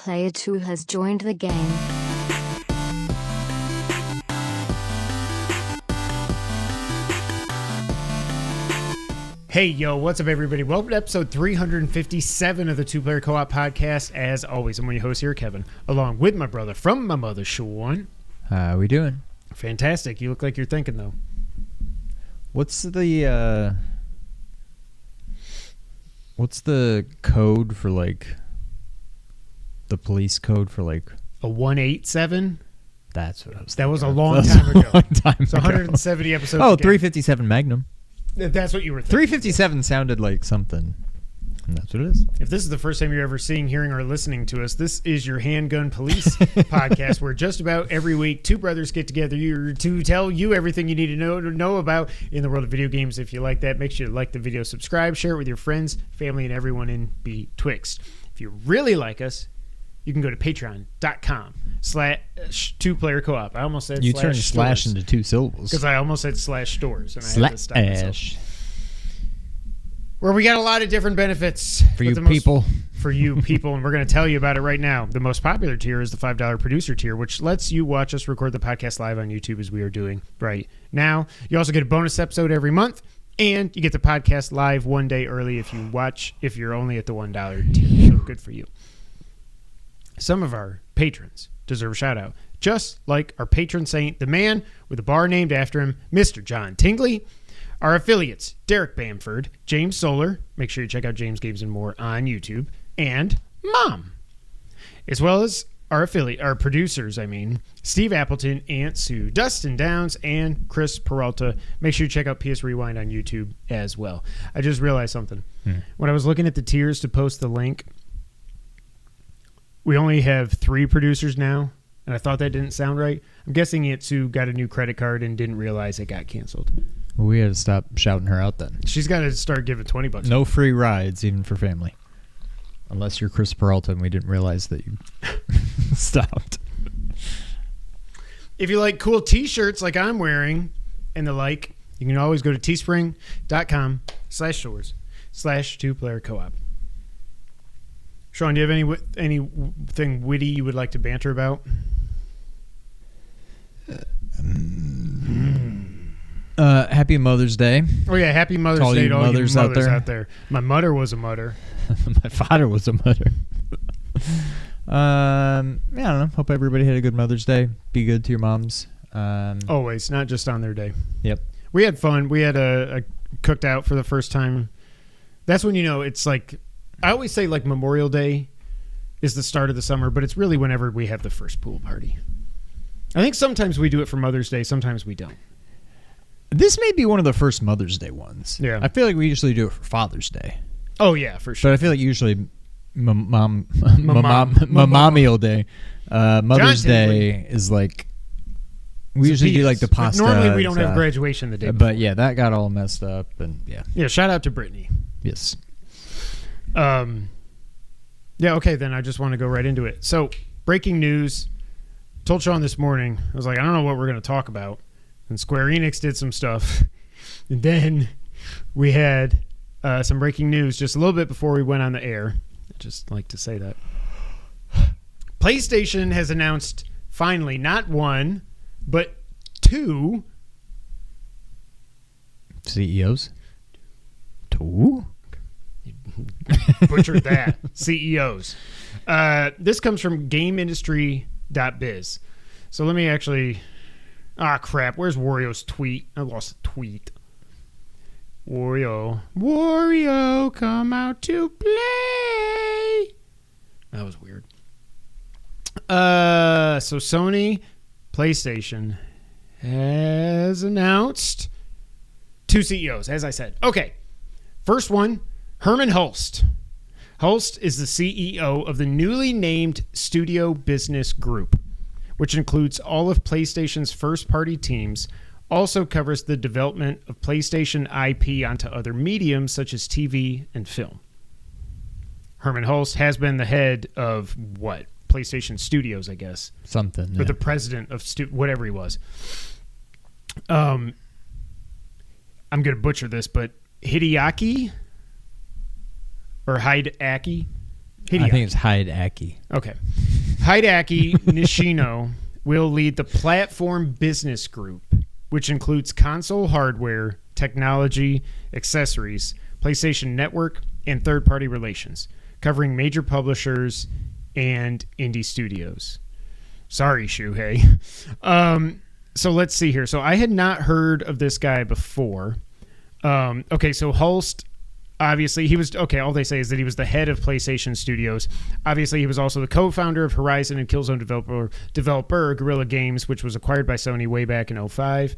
Player 2 has joined the game. Hey, yo, what's up, everybody? Welcome to episode 357 of the Two Player Co-op Podcast. As always, I'm one of your hosts here, Kevin, along with my brother from my mother, Sean. How we doing? Fantastic. You look like you're thinking, though. What's the code for, like, the police code for, like... A 187? That's what I was thinking. That was a long time ago. It's 170 episodes Oh, ago. 357 Magnum. That's what you were thinking. 357 sounded like something. And that's what it is. If this is the first time you're ever seeing, hearing, or listening to us, this is your Handgun Police podcast, where just about every week two brothers get together to tell you everything you need to know about in the world of video games. If you like that, make sure to like the video, subscribe, share it with your friends, family, and everyone in betwixt. If you really like us, you can go to patreon.com/2playercoop. I almost said you turned slash into two syllables. Because I almost said /stores. And I had to stop myself. Where we got a lot of different benefits. For you people. For you people, and we're going to tell you about it right now. The most popular tier is the $5 producer tier, which lets you watch us record the podcast live on YouTube as we are doing right now. You also get a bonus episode every month, and you get the podcast live one day early if you're only at the $1 tier. So good for you. Some of our patrons deserve a shout-out, just like our patron saint, the man with a bar named after him, Mr. John Tingley. Our affiliates, Derek Bamford, James Solar, make sure you check out James Games and More on YouTube, and Mom. As well as our producers, Steve Appleton, Aunt Sue, Dustin Downs, and Chris Peralta. Make sure you check out PS Rewind on YouTube as well. I just realized something. When I was looking at the tiers to post the link, we only have 3 producers now, and I thought that didn't sound right. I'm guessing Aunt Sue got a new credit card and didn't realize it got canceled. Well, we had to stop shouting her out then. She's got to start giving $20. No free rides, even for family. Unless you're Chris Peralta and we didn't realize that you stopped. If you like cool t-shirts like I'm wearing and the like, you can always go to teespring.com/stores/2playercoop. Sean, do you have anything witty you would like to banter about? Happy Mother's Day. Oh, yeah. Happy Mother's Day to all you mothers out there. My mother was a mother. My father was a mother. I don't know. Hope everybody had a good Mother's Day. Be good to your moms. Always, not just on their day. Yep. We had fun. We had a cooked out for the first time. That's when, it's like... I always say like Memorial Day is the start of the summer, but it's really whenever we have the first pool party. I think sometimes we do it for Mother's Day, sometimes we don't. This may be one of the first Mother's Day ones. Yeah. I feel like we usually do it for Father's Day. Oh, yeah, for sure. But I feel like usually Memorial Day, Mother's Day is like... We usually do like the pasta. But normally we don't have graduation the day before. But yeah, that got all messed up. And yeah. Yeah, shout out to Brittany. Yes. Yeah, okay, then I just want to go right into it. So, breaking news. Told Sean this morning, I was like, I don't know what we're going to talk about. And Square Enix did some stuff. And then we had some breaking news just a little bit before we went on the air. I just like to say that. PlayStation has announced, finally, not 1, but 2 CEOs. 2? Butchered that. CEOs. This comes from GameIndustry.biz. So let me actually... crap. Where's Wario's tweet? I lost the tweet. Wario, come out to play. That was weird. So Sony PlayStation has announced 2 CEOs, as I said. Okay. First one, Herman Hulst. Hulst is the CEO of the newly named Studio Business Group, which includes all of PlayStation's first-party teams, also covers the development of PlayStation IP onto other mediums such as TV and film. Herman Hulst has been the head of, PlayStation Studios, I guess. Something, yeah. Or the president of whatever he was. I'm going to butcher this, but Hideaki or Hideaki Hideaki. I think it's Hideaki. Okay. Hideaki Nishino will lead the Platform Business Group, which includes console hardware, technology, accessories, PlayStation Network, and third-party relations, covering major publishers and indie studios. Sorry, Shuhei. So let's see here. So I had not heard of this guy before. Okay, so Hulst, obviously, he was... Okay, all they say is that he was the head of PlayStation Studios. Obviously, he was also the co-founder of Horizon and Killzone developer Guerrilla Games, which was acquired by Sony way back in 2005.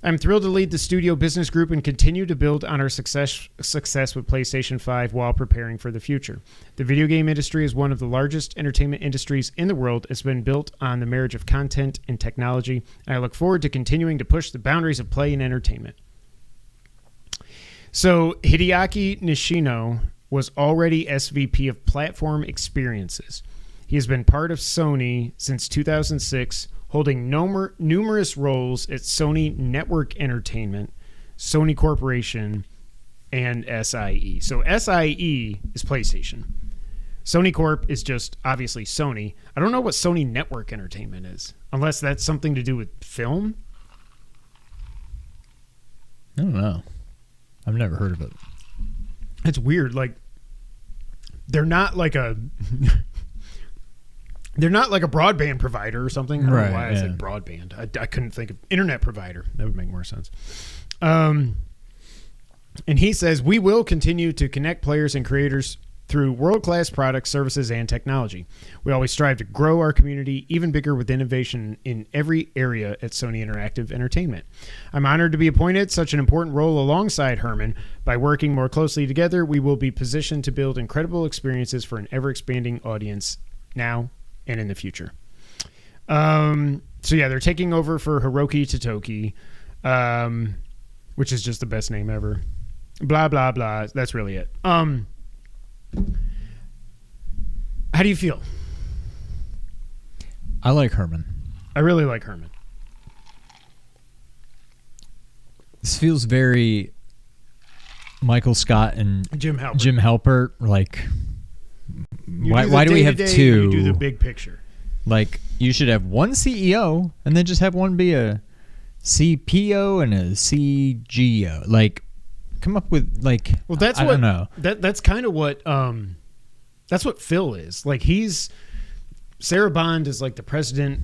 I'm thrilled to lead the studio business group and continue to build on our success with PlayStation 5 while preparing for the future. The video game industry is one of the largest entertainment industries in the world. It's been built on the marriage of content and technology, and I look forward to continuing to push the boundaries of play and entertainment. So Hideaki Nishino was already SVP of Platform Experiences. He has been part of Sony since 2006, holding numerous roles at Sony Network Entertainment, Sony Corporation, and SIE. So SIE is PlayStation. Sony Corp is just obviously Sony. I don't know what Sony Network Entertainment is, unless that's something to do with film. I don't know. I've never heard of it. It's weird. Like, they're not like a... They're not like a broadband provider or something. I don't know why I said broadband. I couldn't think of internet provider. That would make more sense. And he says, we will continue to connect players and creators through world-class products, services, and technology. We always strive to grow our community even bigger with innovation in every area at Sony Interactive Entertainment. I'm honored to be appointed such an important role alongside Herman. By working more closely together, we will be positioned to build incredible experiences for an ever-expanding audience now and in the future. So yeah, they're taking over for Hiroki Totoki, which is just the best name ever. Blah, blah, blah. That's really it. How do you feel? I like Herman. I really like Herman. This feels very Michael Scott and Jim Halpert. Jim Halpert, like... Why do we have two? You do the big picture. Like, you should have one CEO and then just have one be a CPO and a CGO. Like, come up with, like, well, that's I don't know. That's kind of what that's what Phil is. Like, Sarah Bond is like the president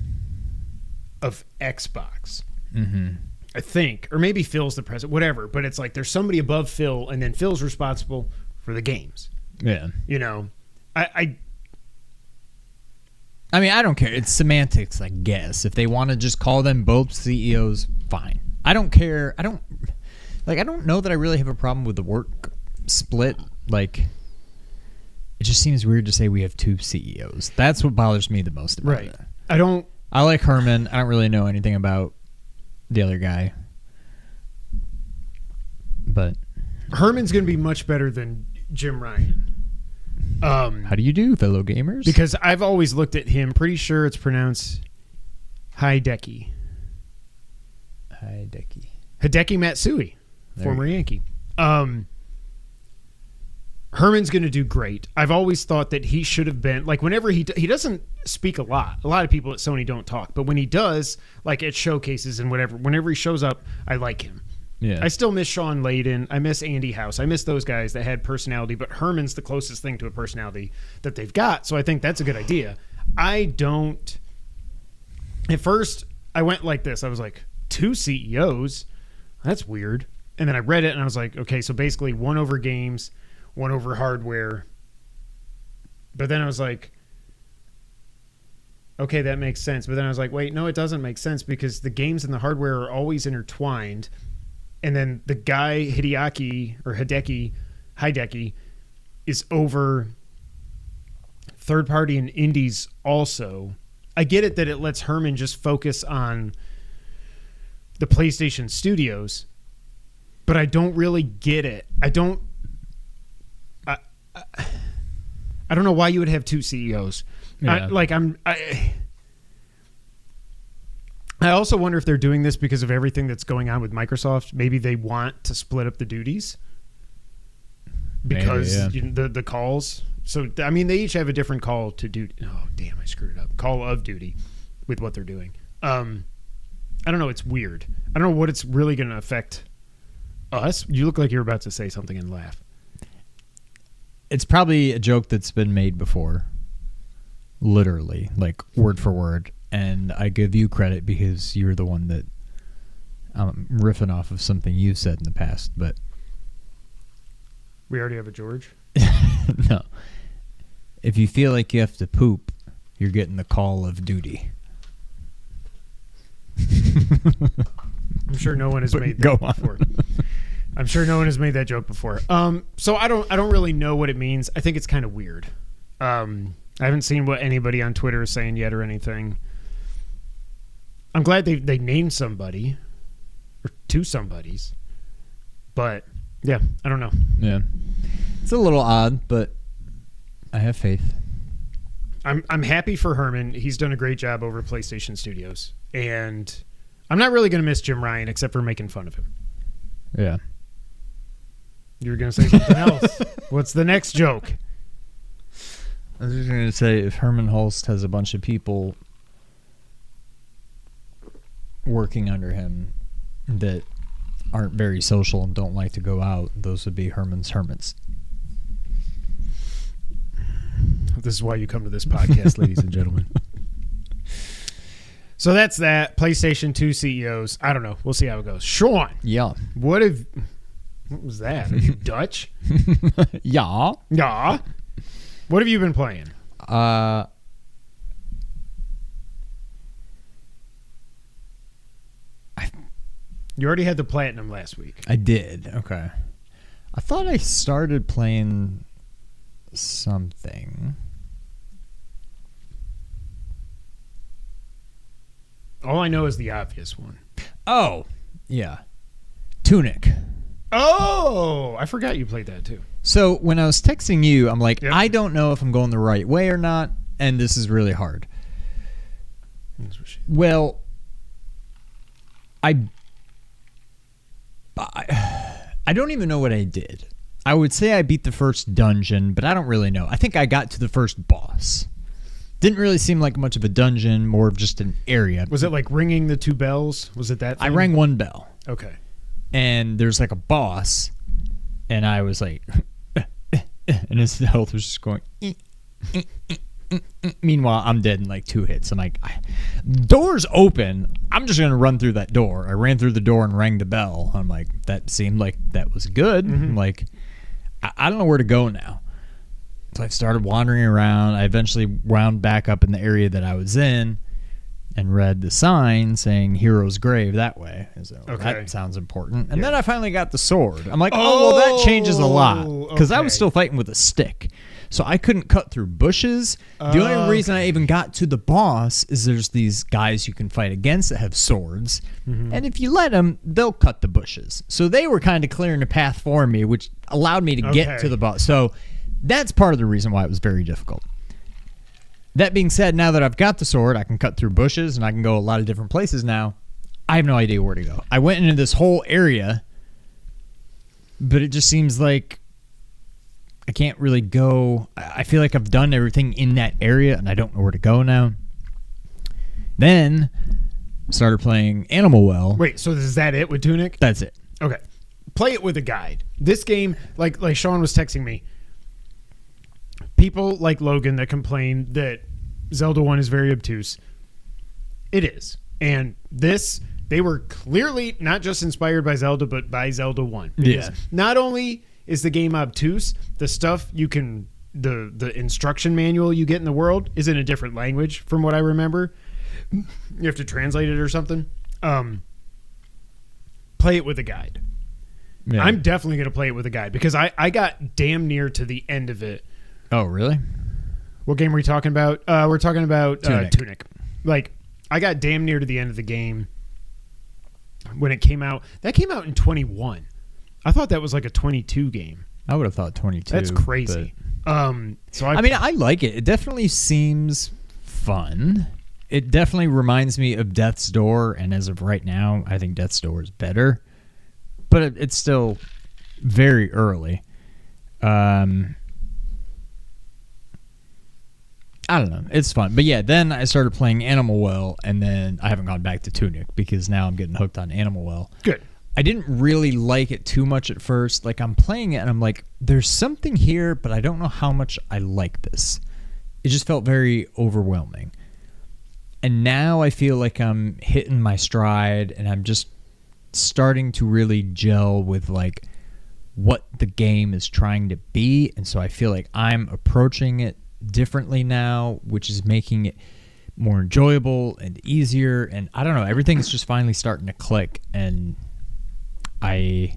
of Xbox. Mm-hmm. I think, or maybe Phil's the president, whatever. But it's like there's somebody above Phil, and then Phil's responsible for the games. Yeah, you know. I mean, I don't care. It's semantics, I guess. If they want to just call them both CEOs, fine. I don't care. I don't know that I really have a problem with the work split. Like, it just seems weird to say we have two CEOs. That's what bothers me the most about it. I like Herman. I don't really know anything about the other guy. But Herman's going to be much better than Jim Ryan. How do you do, fellow gamers? Because I've always looked at him, pretty sure it's pronounced Hideki. Hideki Matsui, former Yankee. Herman's going to do great. I've always thought that he should have been, like, whenever he doesn't speak a lot. A lot of people at Sony don't talk. But when he does, like at showcases and whatever, whenever he shows up, I like him. Yeah. I still miss Sean Layden. I miss Andy House. I miss those guys that had personality, but Herman's the closest thing to a personality that they've got. So I think that's a good idea. At first, I went like this. I was like, 2 CEOs? That's weird. And then I read it and I was like, okay, so basically one over games, one over hardware. But then I was like, okay, that makes sense. But then I was like, wait, no, it doesn't make sense because the games and the hardware are always intertwined. And then the guy, Hideki, is over third-party and indies also. I get it that it lets Herman just focus on the PlayStation studios, but I don't really get it. I don't know why you would have 2 CEOs. Yeah. I also wonder if they're doing this because of everything that's going on with Microsoft. Maybe they want to split up the duties because the calls, So, I mean, they each have a different call to duty. Oh, damn, I screwed it up. Call of duty with what they're doing. I don't know. It's weird. I don't know what it's really going to affect us. You look like you're about to say something and laugh. It's probably a joke that's been made before. Literally, like word for word. And I give you credit because you're the one that I'm riffing off of something you've said in the past. But we already have a George? No. If you feel like you have to poop, you're getting the call of duty. I'm sure no one has made that before. I'm sure no one has made that joke before. So I don't really know what it means. I think it's kind of weird. I haven't seen what anybody on Twitter is saying yet or anything. I'm glad they named somebody or two somebodies. But yeah, I don't know. Yeah. It's a little odd, but I have faith. I'm happy for Herman. He's done a great job over PlayStation Studios. And I'm not really going to miss Jim Ryan except for making fun of him. Yeah. You were going to say something else. What's the next joke? I was just going to say, if Herman Hulst has a bunch of people working under him that aren't very social and don't like to go out, those would be Herman's hermits. This is why you come to this podcast, ladies and gentlemen. So that's that. PlayStation 2 CEOs. I don't know. We'll see how it goes. Sean. Yeah. What was that? Are you Dutch? Yeah. Yeah. What have you been playing? You already had the platinum last week. I did. Okay. I thought I started playing something. All I know is the obvious one. Oh, yeah. Tunic. Oh, I forgot you played that too. So when I was texting you, I'm like, Yep. I don't know if I'm going the right way or not, and this is really hard. Well, I don't even know what I did. I would say I beat the first dungeon, but I don't really know. I think I got to the first boss. Didn't really seem like much of a dungeon, more of just an area. Was it like ringing the two bells? Was it that thing? I rang one bell. Okay. And there's like a boss, and I was like, and his health was just going. Meanwhile, I'm dead in like 2 hits. I'm like, door's open. I'm just gonna run through that door. I ran through the door and rang the bell. I'm like, that seemed like that was good. Mm-hmm. I'm like, I don't know where to go now. So I started wandering around. I eventually wound back up in the area that I was in and read the sign saying Hero's Grave that way. So Okay. that sounds important. And then I finally got the sword. I'm like, oh, well, that changes a lot. Because I was okay. still fighting with a stick. So I couldn't cut through bushes. The only reason I even got to the boss is there's these guys you can fight against that have swords. Mm-hmm. And if you let them, they'll cut the bushes. So they were kind of clearing the path for me, which allowed me to get Okay. to the boss. So that's part of the reason why it was very difficult. That being said, now that I've got the sword, I can cut through bushes and I can go a lot of different places now. I have no idea where to go. I went into this whole area, but it just seems like I can't really go. I feel like I've done everything in that area and I don't know where to go now. Then started playing Animal Well. Wait, so is that it with Tunic? That's it. Okay. Play it with a guide. This game, like Sean was texting me, people like Logan that complain that Zelda 1 is very obtuse. It is. And this, they were clearly not just inspired by Zelda, but by Zelda 1. Because not only is the game obtuse, the stuff you can, the instruction manual you get in the world is in a different language from what I remember. You have to translate it or something. Play it with a guide. Yeah. I'm definitely going to play it with a guide because I got damn near to the end of it. Oh, really? What game are we talking about? We're talking about Tunic. Like, I got damn near to the end of the game when it came out. That came out in 21. I thought that was like a 22 game. I would have thought 22. That's crazy. So I mean, I like it. It definitely seems fun. It definitely reminds me of Death's Door, and as of right now, I think Death's Door is better. But it's still very early. I don't know. It's fun. But yeah, then I started playing Animal Well, and then I haven't gone back to Tunic because now I'm getting hooked on Animal Well. Good. I didn't really like it too much at first. Like, I'm playing it, and I'm like, there's something here, but I don't know how much I like this. It just felt very overwhelming. And now I feel like I'm hitting my stride, and I'm just starting to really gel with, like, what the game is trying to be. And so I feel like I'm approaching it differently now, which is making it more enjoyable and easier. And I don't know, everything's just finally starting to click. And I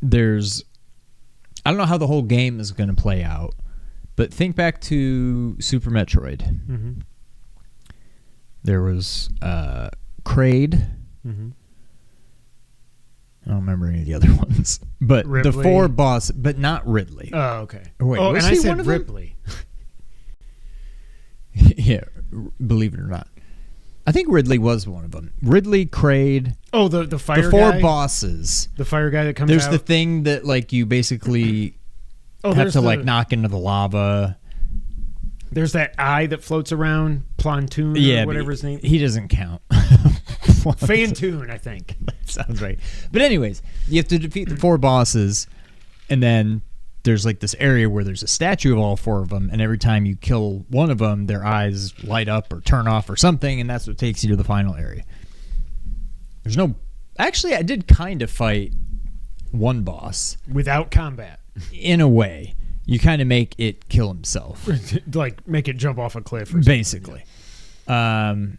don't know how the whole game is going to play out, but think back to Super Metroid. Mm-hmm. There was Kraid. Mm-hmm. I don't remember any of the other ones, but Ridley. the 4 boss, but not Ridley. Oh, okay. Wait, oh, was and I he said one of them? Ripley. Yeah, believe it or not. I think Ridley was one of them. Ridley, Kraid. Oh, the fire the 4 guy? bosses. The fire guy that comes There's out. the thing that, like, you basically have to, like, knock into the lava. There's that eye that floats around, Plantoon, or whatever his name. He doesn't count. Fantoon, I think. That sounds right. But anyways, you have to defeat the 4 bosses, and then there's like this area where there's a statue of all 4 of them, and every time you kill one of them, their eyes light up or turn off or something, and that's what takes you to the final area. There's no... Actually, I did kind of fight one boss. Without combat. In a way. You kind of make it kill himself. Like, make it jump off a cliff or something. Basically. So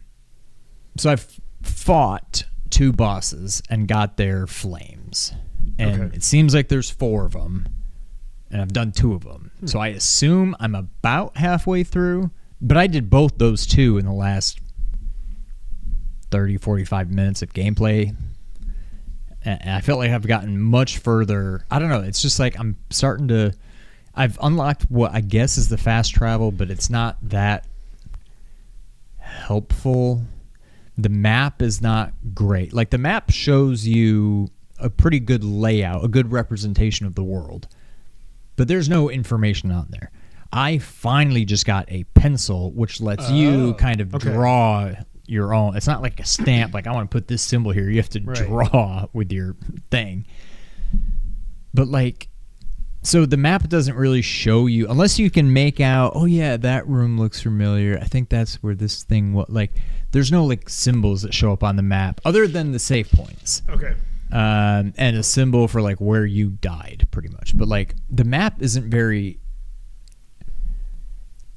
I've fought 2 bosses and got their flames. And Okay. it seems like there's 4 of them. And I've done 2 of them. So I assume I'm about halfway through. But I did both those 2 in the last 30, 45 minutes of gameplay. And I felt like I've gotten much further. I don't know. It's just like I'm starting to... I've unlocked what I guess is the fast travel, but it's not that helpful. The map is not great. Like, the map shows you a pretty good layout, a good representation of the world. But there's no information on there. I finally just got a pencil, which lets you kind of draw your own. It's not like a stamp, like I want to put this symbol here. You have to draw with your thing. But, like... So the map doesn't really show you, unless you can make out, oh yeah, that room looks familiar. I think that's where this thing was. Like, there's no, like, symbols that show up on the map other than the save points. Okay. And a symbol for, like, where you died, pretty much. But, like, the map isn't very...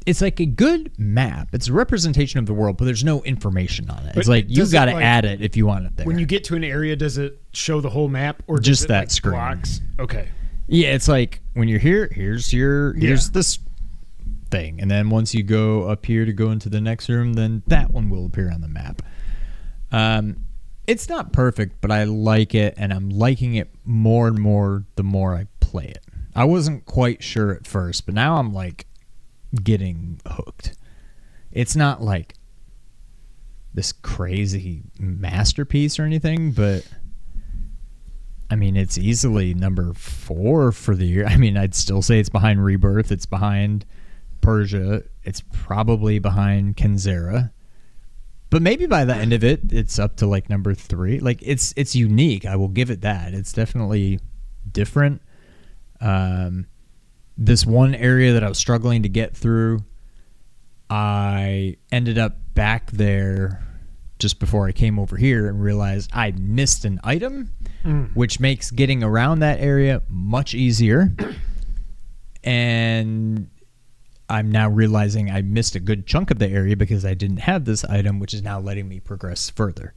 It's like a good map. It's a representation of the world, but there's no information on it. But it's like, you got to like, add it if you want it there. When you get to an area, does it show the whole map? Or Just does it, that like, screen. blocks? Okay. Yeah, it's like when you're here, here's this thing. And then once you go up here to go into the next room, then that one will appear on the map. It's not perfect, but I like it, and I'm liking it more and more the more I play it. I wasn't quite sure at first, but now I'm like getting hooked. It's not like this crazy masterpiece or anything, but I mean, it's easily number 4 for the year. I mean, I'd still say it's behind Rebirth. It's behind Persia. It's probably behind Kenzera. But maybe by the end of it, it's up to like number 3. Like, it's unique. I will give it that. It's definitely different. This one area that I was struggling to get through, I ended up back there just before I came over here and realized I missed an item, which makes getting around that area much easier. And I'm now realizing I missed a good chunk of the area because I didn't have this item, which is now letting me progress further.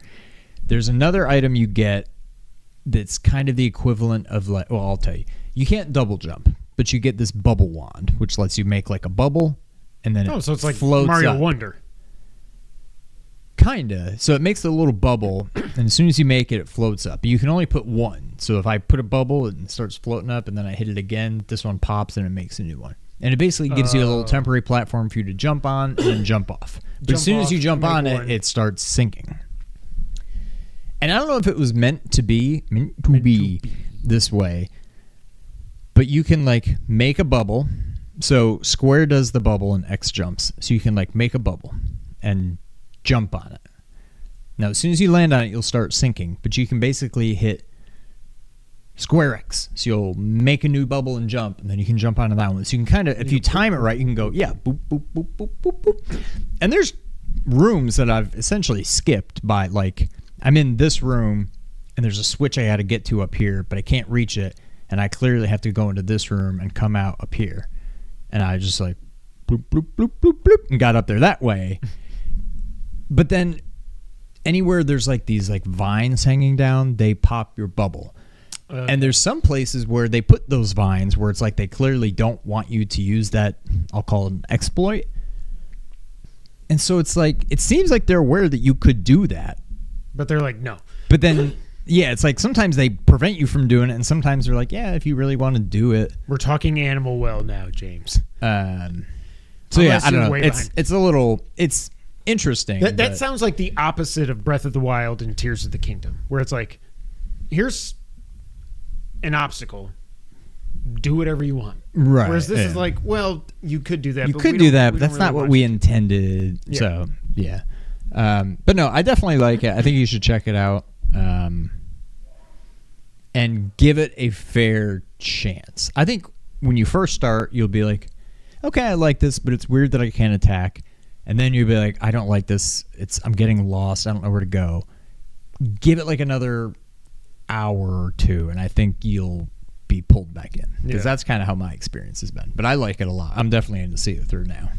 There's another item you get that's kind of the equivalent of, like, well, I'll tell you. You can't double jump, but you get this bubble wand, which lets you make like a bubble, and then so it's like floats Mario up. Wonder. Kinda. So it makes a little bubble, and as soon as you make it, it floats up. You can only put one. So if I put a bubble, it starts floating up, and then I hit it again, this one pops, and it makes a new one. And it basically gives you a little temporary platform for you to jump on and then jump off. But as soon as you jump on it, it starts sinking. And I don't know if it was meant to be this way, but you can like make a bubble, So square does the bubble and X jumps. So you can like make a bubble and jump on it. Now, as soon as you land on it, you'll start sinking. But you can basically hit square X. So you'll make a new bubble and jump, and then you can jump onto that one. So you can kind of, if you time it right, you can go, yeah, boop, boop, boop, boop, boop, boop. And there's rooms that I've essentially skipped by, like, I'm in this room, and there's a switch I got to get to up here, but I can't reach it, and I clearly have to go into this room and come out up here. And I just like, bloop, bloop, bloop, bloop, bloop, and got up there that way. But then anywhere there's like these like vines hanging down, they pop your bubble. And there's some places where they put those vines where it's like they clearly don't want you to use that, I'll call it an exploit. And so it's like, it seems like they're aware that you could do that. But they're like, no. But then, yeah, it's like sometimes they prevent you from doing it, and sometimes they're like, yeah, if you really want to do it. We're talking animal well now, James. So Unless yeah, I don't know. way behind. It's a little, it's interesting. That sounds like the opposite of Breath of the Wild and Tears of the Kingdom, where it's like, here's an obstacle, do whatever you want. Right. Whereas this is like, well, you could do that. You but could we do don't- that, we but don't that's really not what want we you to. intended. Yeah. So yeah. But no, I definitely like it. I think you should check it out. And give it a fair chance. I think when you first start, you'll be like, okay, I like this, but it's weird that I can't attack. And then you'll be like, I don't like this. I'm getting lost. I don't know where to go. Give it like another hour or two, and I think you'll be pulled back in. Because that's kind of how my experience has been. But I like it a lot. I'm definitely in to see it through now.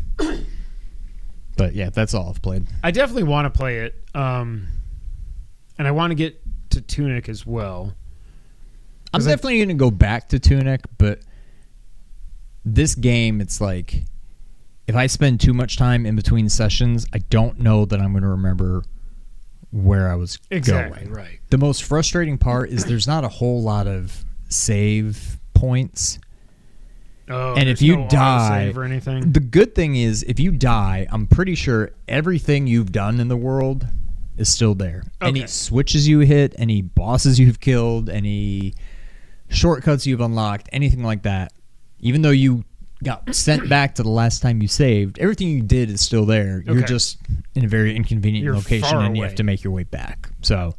But yeah, that's all I've played. I definitely want to play it. And I want to get to Tunic as well. I'm definitely going to go back to Tunic, but this game, it's like, if I spend too much time in between sessions, I don't know that I'm going to remember where I was Exactly, going. right. The most frustrating part is there's not a whole lot of save points. Oh, And if there's you no die, autosave or anything. the good thing is if you die, I'm pretty sure everything you've done in the world is still there. Any Okay. switches you hit, any bosses you've killed, any shortcuts you've unlocked, anything like that. Even though you got sent back to the last time you saved, everything you did is still there. You're Okay. just in a very inconvenient You're location, far and you away. have to make your way back. So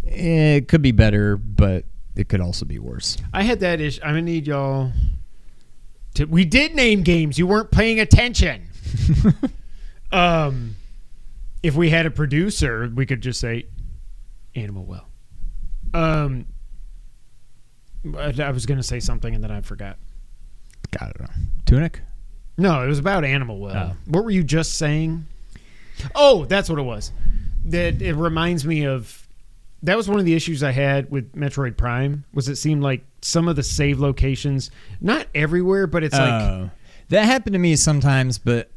it could be better, but it could also be worse. I had that issue. I'm going to need y'all to... We did name games. You weren't paying attention. If we had a producer, we could just say Animal Well. I was going to say something and then I forgot. Got it. Tunic? No, it was about Animal Well. Oh. What were you just saying? Oh, that's what it was. That it reminds me of... That was one of the issues I had with Metroid Prime, was it seemed like some of the save locations, not everywhere, but it's like... That happened to me sometimes, but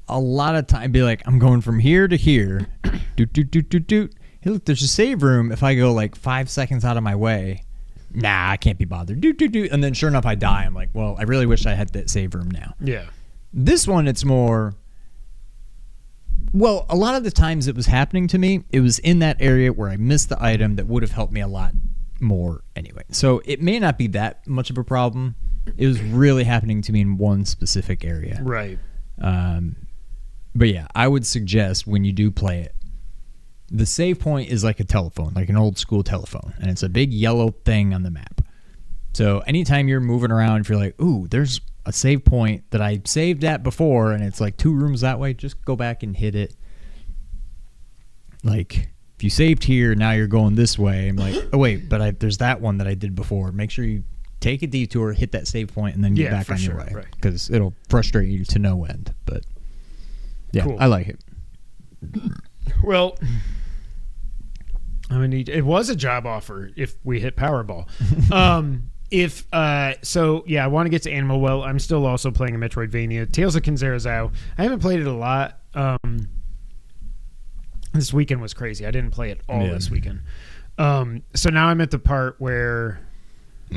a lot of time be like, I'm going from here to here. Doot, doot, doot, doot, doot. Hey, look, there's a save room. If I go like 5 seconds out of my way, nah, I can't be bothered. Doot, doot, doot. And then sure enough, I die. I'm like, well, I really wish I had that save room now. Yeah. This one, it's more... Well, a lot of the times it was happening to me, it was in that area where I missed the item that would have helped me a lot more anyway. So it may not be that much of a problem. It was really happening to me in one specific area. Right. But yeah, I would suggest when you do play it, the save point is like a telephone, like an old school telephone, and it's a big yellow thing on the map. So anytime you're moving around, if you're like, ooh, there's a save point that I saved at before, and it's like 2 rooms that way, just go back and hit it. Like, if you saved here, now you're going this way. I'm like, oh wait, but there's that one that I did before. Make sure you take a detour, hit that save point, and then get back for on sure, your way. right. Because it'll frustrate you to no end. But yeah, Cool. I like it. Well, it was a job offer if we hit Powerball. So yeah, I want to get to Animal Well. I'm still also playing a Metroidvania. Tales of Kenzera out. I haven't played it a lot. This weekend was crazy. I didn't play it all this weekend. So now I'm at the part where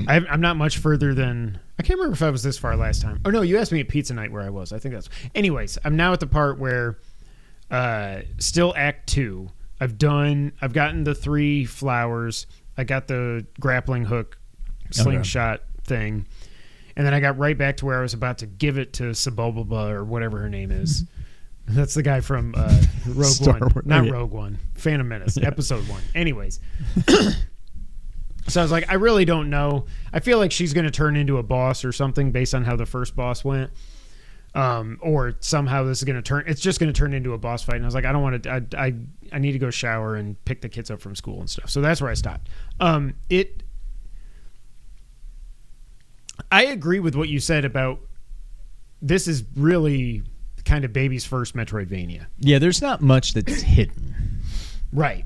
I'm not much further than... I can't remember if I was this far last time. Oh, no, you asked me at Pizza Night where I was. I think that's... Anyways, I'm now at the part where still Act 2. I've gotten the 3 flowers. I got the grappling hook slingshot thing. and then I got right back to where I was about to give it to Sebulba or whatever her name is. That's the guy from Rogue Star One. Wars. Not Yeah. Rogue One. Phantom Menace, Episode 1. Anyways. So I was like, I really don't know. I feel like she's going to turn into a boss or something based on how the first boss went. Or somehow this is going to turn, it's just going to turn into a boss fight. And I was like, I don't want to, I need to go shower and pick the kids up from school and stuff. So that's where I stopped. I agree with what you said about this is really kind of baby's first Metroidvania. Yeah, there's not much that's hidden. Right.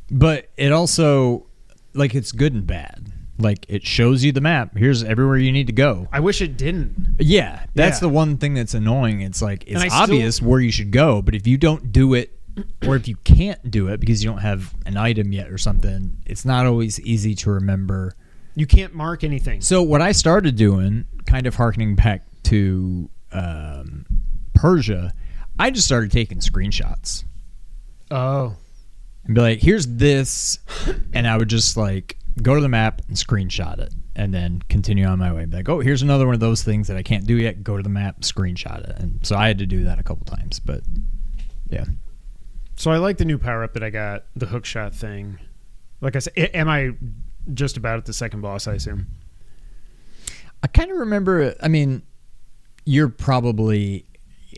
But it also, like, it's good and bad. Like, it shows you the map. Here's everywhere you need to go. I wish it didn't. Yeah, that's Yeah. the one thing that's annoying. It's like, it's And obvious where you should go, but if you don't do it, or if you can't do it because you don't have an item yet or something, it's not always easy to remember. You can't mark anything. So what I started doing, kind of harkening back to Persia, I just started taking screenshots. Oh. And be like, here's this, and I would just like go to the map and screenshot it, and then continue on my way. Be like, oh, here's another one of those things that I can't do yet. Go to the map, screenshot it, and so I had to do that a couple times. But yeah, So I like the new power up that I got, the hook shot thing. Like I said, am I just about at the second boss? I assume. I kind of remember. I mean, you're probably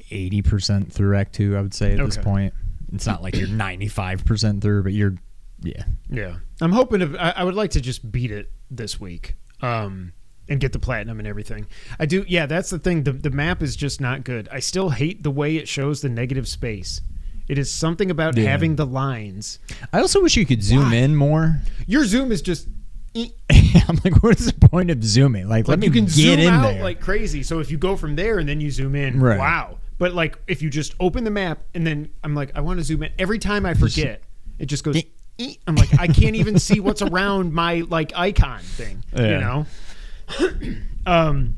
80% through Act 2, I would say, at this Okay. point. It's not like you're 95% through, but you're, yeah. Yeah, I'm hoping to. I would like to just beat it this week, and get the platinum and everything. I do. Yeah, that's the thing. The map is just not good. I still hate the way it shows the negative space. It is something about Yeah. having the lines. I also wish you could zoom Why? in more. Your zoom is just. I'm like, what is the point of zooming? Like, let me You can get zoom in out there. like crazy. So if you go from there and then you zoom in, Right. wow. But like if you just open the map and then I'm like, I want to zoom in. Every time I forget, it just goes. I'm like, I can't even see what's around my like icon thing. Yeah. You know.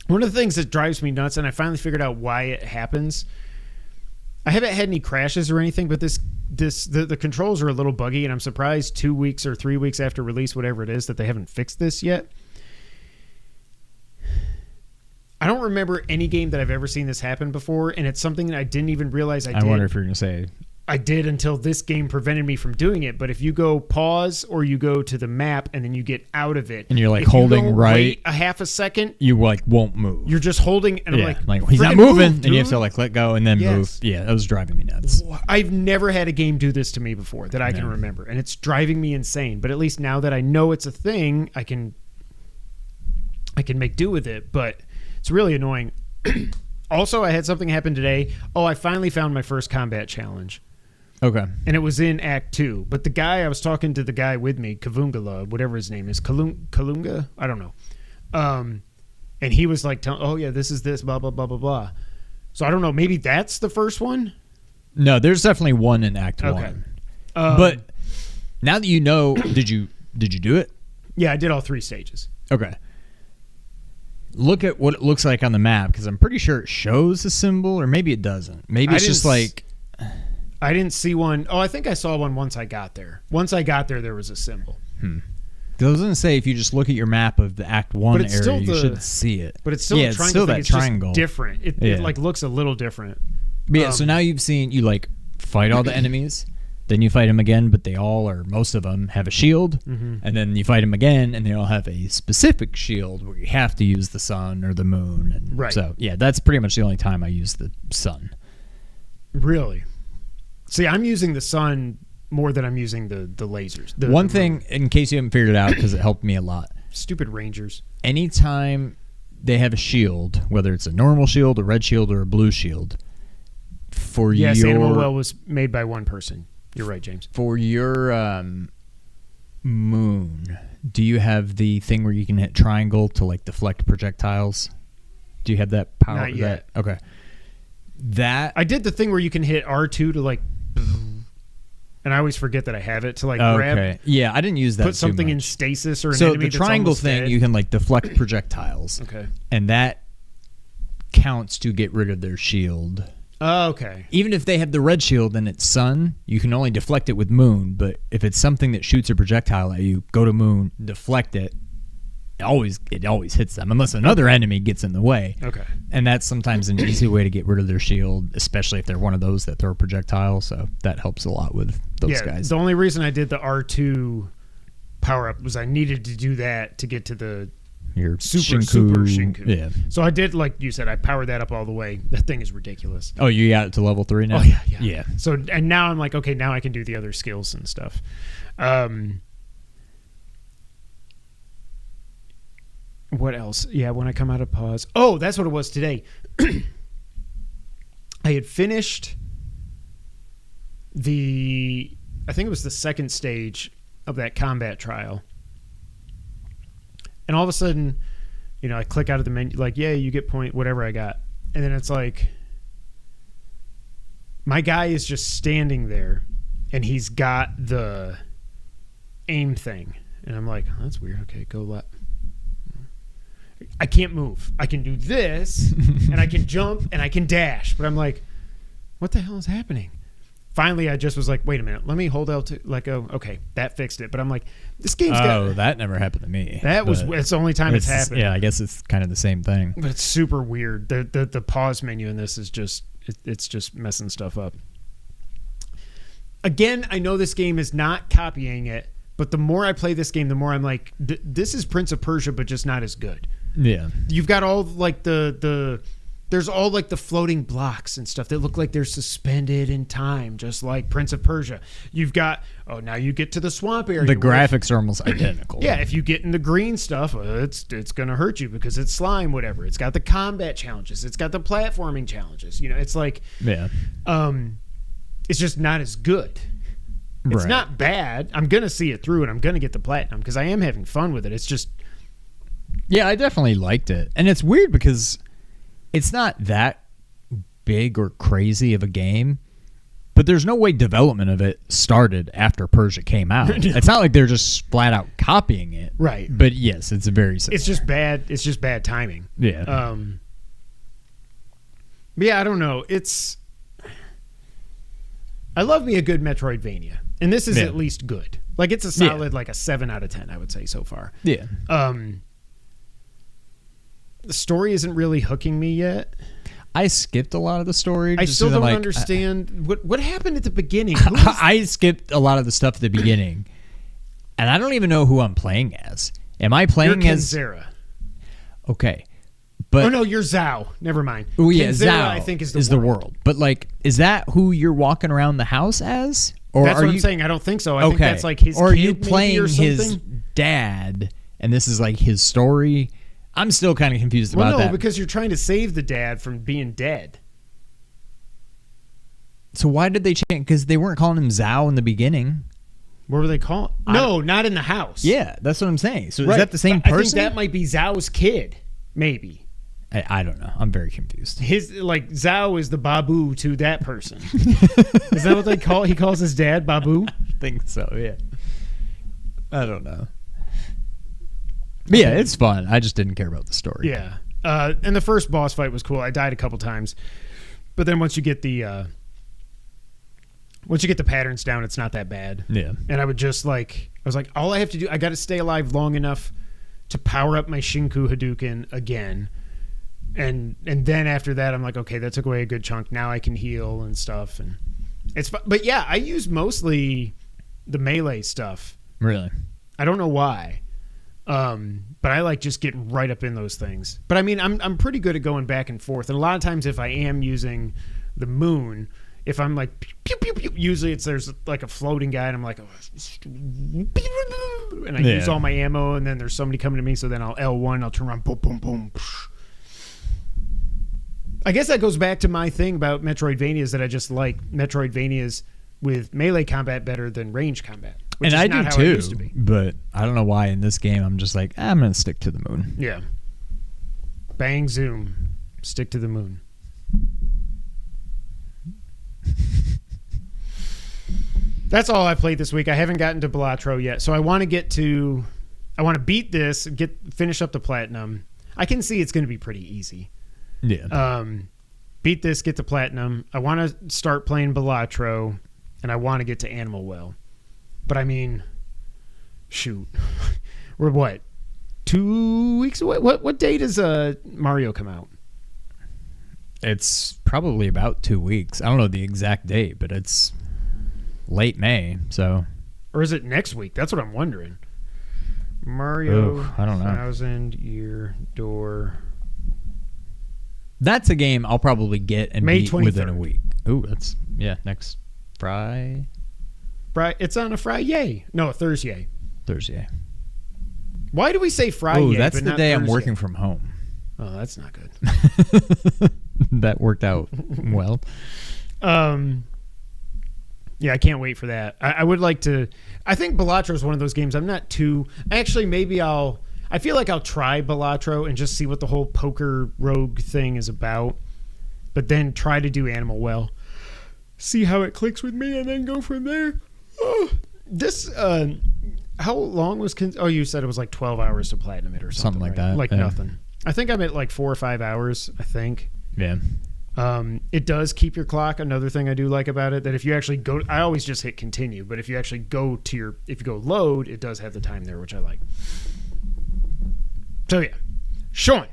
One of the things that drives me nuts, and I finally figured out why it happens. I haven't had any crashes or anything, but the controls are a little buggy, and I'm surprised 2 weeks or 3 weeks after release, whatever it is, that they haven't fixed this yet. I don't remember any game that I've ever seen this happen before, and it's something that I didn't even realize I did. I wonder if you're going to say. I did until this game prevented me from doing it. But if you go pause or you go to the map and then you get out of it, And you're, like, if you holding go right- wait a half a second, You like won't move. you're just holding, and yeah, I'm like he's not "Friggin' moving, move, and you have to dude." like let go and then move. Yes. Yeah, that was driving me nuts. I've never had a game do this to me before that I can Yeah. remember, and it's driving me insane. But at least now that I know it's a thing, I can make do with it. But it's really annoying. Also, I had something happen today. Oh, I finally found my first combat challenge. Okay. And it was in Act 2. But the guy, I was talking to the guy with me, Kavungala, whatever his name is, Kalunga? I don't know. And he was like, oh, yeah, this is this, blah, blah, blah, blah, blah. So I don't know. Maybe that's the first one? No, there's definitely one in Act Okay. 1. But now that you know, did you do it? Yeah, I did all 3 stages. Okay. Look at what it looks like on the map, because I'm pretty sure it shows a symbol, or maybe it doesn't. Maybe it's just like... I didn't see one. Oh, I think I saw one once I got there. Once I got there, there was a symbol. It doesn't say if you just look at your map of the Act 1 But it's area, still you should see it. But it's still yeah, a triangle it's still thing. that It's triangle. just different. It like looks a little different. But yeah, so now you've seen, you like fight all the enemies, then you fight them again, but they all, or most of them, have a shield, and then you fight them again, and they all have a specific shield where you have to use the sun or the moon. And Right. So, yeah, that's pretty much the only time I use the sun. Really? See, I'm using the sun more than I'm using the lasers. One the thing, in case you haven't figured it out, because it helped me a lot, stupid rangers. anytime they have a shield, whether it's a normal shield, a red shield, or a blue shield, for Yes, your... Animal Well was made by one person. You're right, James. For your moon, do you have the thing where you can hit triangle to like deflect projectiles? Do you have that power? Not yet. Okay. That I did the thing where you can hit R2 to like, and I always forget that I have it to like grab, okay. Yeah, I didn't use that. put something too in much. stasis or an So enemy the that's triangle almost thing, dead. you can like deflect projectiles. Okay. And that counts to get rid of their shield. Oh, okay. Even if they have the red shield and it's sun, you can only deflect it with moon. But if it's something that shoots a projectile at you, go to moon, deflect it, it always hits them unless another enemy gets in the way. Okay. And that's sometimes an easy way to get rid of their shield, especially if they're one of those that throw projectiles. So that helps a lot with those guys. The only reason I did the R2 power up was I needed to do that to get to the Your super Shinku. Yeah. So I did, like you said, I powered that up all the way. That thing is ridiculous. Oh, you got it to level 3 now? Oh yeah. So and now I'm like, okay, now I can do the other skills and stuff. What else? Yeah, when I come out of pause. Oh, that's what it was today. I had finished I think it was the second stage of that combat trial. And all of a sudden, I click out of the menu, like, yeah, you get point, whatever I got. And then it's like, my guy is just standing there, and he's got the aim thing. And I'm like, oh, that's weird. Okay, go left. I can't move. I can do this, and I can jump, and I can dash. But I'm like, what the hell is happening? Finally, I just was like, wait a minute. Let me hold L2. Like, oh, okay, that fixed it. But I'm like, this game's got... Oh, that never happened to me. It's the only time it's happened. Yeah, I guess it's kind of the same thing. But it's super weird. The pause menu in this is just... It's just messing stuff up. Again, I know this game is not copying it, but the more I play this game, the more I'm like, this is Prince of Persia, but just not as good. Yeah. You've got all like there's all like the floating blocks and stuff that look like they're suspended in time, just like Prince of Persia. You've got, now you get to the swamp area. The graphics are almost identical. Yeah, if you get in the green stuff, it's going to hurt you because it's slime, whatever. It's got the combat challenges. It's got the platforming challenges. It's like, yeah. It's just not as good. It's Right. not bad. I'm going to see it through and I'm going to get the platinum because I am having fun with it. It's just... Yeah, I definitely liked it. And it's weird because it's not that big or crazy of a game, but there's no way development of it started after Persia came out. It's not like they're just flat out copying it. Right. But yes, it's very similar. It's just bad timing. Yeah. But yeah, I don't know. I love me a good Metroidvania. And this is at least good. Like, it's a solid, like a 7 out of 10, I would say, so far. Yeah. The story isn't really hooking me yet. I skipped a lot of the story. I just still because don't I'm like, understand what happened at the beginning. I skipped a lot of the stuff at the beginning, and I don't even know who I'm playing as. Am I playing You're as Kenzera? Okay, but oh no, you're Zhao. Never mind. Oh yeah, Kenzera, Zhao I think is the world. But like, is that who you're walking around the house as? Or that's are what you, I'm saying. I don't think so. I think that's like his. Or are kid you maybe playing or his dad, and this is like his story? I'm still kind of confused about that. Because you're trying to save the dad from being dead. So why did they change? Because they weren't calling him Zhao in the beginning. What were they calling? No, not in the house. Yeah, that's what I'm saying. So is that the same person? I think that might be Zhao's kid. Maybe. I don't know. I'm very confused. Zhao is the Babu to that person. Is that what they call? He calls his dad Babu. I think so. Yeah. I don't know. But yeah, it's fun. I just didn't care about the story. Yeah. And the first boss fight was cool. I died a couple times, but then once you get the patterns down, it's not that bad. Yeah. And I was like, all I have to do, I got to stay alive long enough to power up my Shinku Hadouken again. And then after that, I'm like, okay, that took away a good chunk. Now I can heal and stuff. And it's fun. But yeah, I use mostly the melee stuff. Really? I don't know why. But I like just getting right up in those things. But I mean, I'm pretty good at going back and forth. And a lot of times if I am using the moon, if I'm like, pew, pew, pew, usually there's like a floating guy and I'm like, and I use all my ammo and then there's somebody coming to me. So then I'll L1, I'll turn around, boom, boom, boom. I guess that goes back to my thing about Metroidvanias that I just like Metroidvanias with melee combat better than range combat. Which and is I not do how too, it used to be. but I don't know why in this game I'm just like, I'm going to stick to the moon. Yeah. Bang, zoom. Stick to the moon. That's all I played this week. I haven't gotten to Balatro yet, so I want to beat this, finish up the platinum. I can see it's going to be pretty easy. Yeah. Beat this, get the platinum. I want to start playing Balatro, and I want to get to Animal Well. But I mean, shoot. We're what? 2 weeks away. What day does Mario come out? It's probably about 2 weeks. I don't know the exact date, but it's late May. So, or is it next week? That's what I'm wondering. Mario, I don't know. 1000-Year Door. That's a game I'll probably get and May beat 23rd. within a week. Ooh, that's next Friday. It's on a Friday. No, Thursday. Thursday. Why do we say Friday? Oh, that's but the not day I'm Thursday? working from home. Oh, that's not good. That worked out well. Yeah, I can't wait for that. I would like to. I think Balatro is one of those games I'm not too. Actually, maybe I feel like I'll try Balatro and just see what the whole poker rogue thing is about, but then try to do Animal Well, see how it clicks with me, and then go from there. Oh, this. How long was? You said it was like 12 hours to platinum it or something like right? that. Like nothing. I think I'm at like 4 or 5 hours. I think. Yeah. It does keep your clock. Another thing I do like about it, that if you actually go, I always just hit continue, but if you actually go to if you go load, it does have the time there, which I like. So yeah, Sean,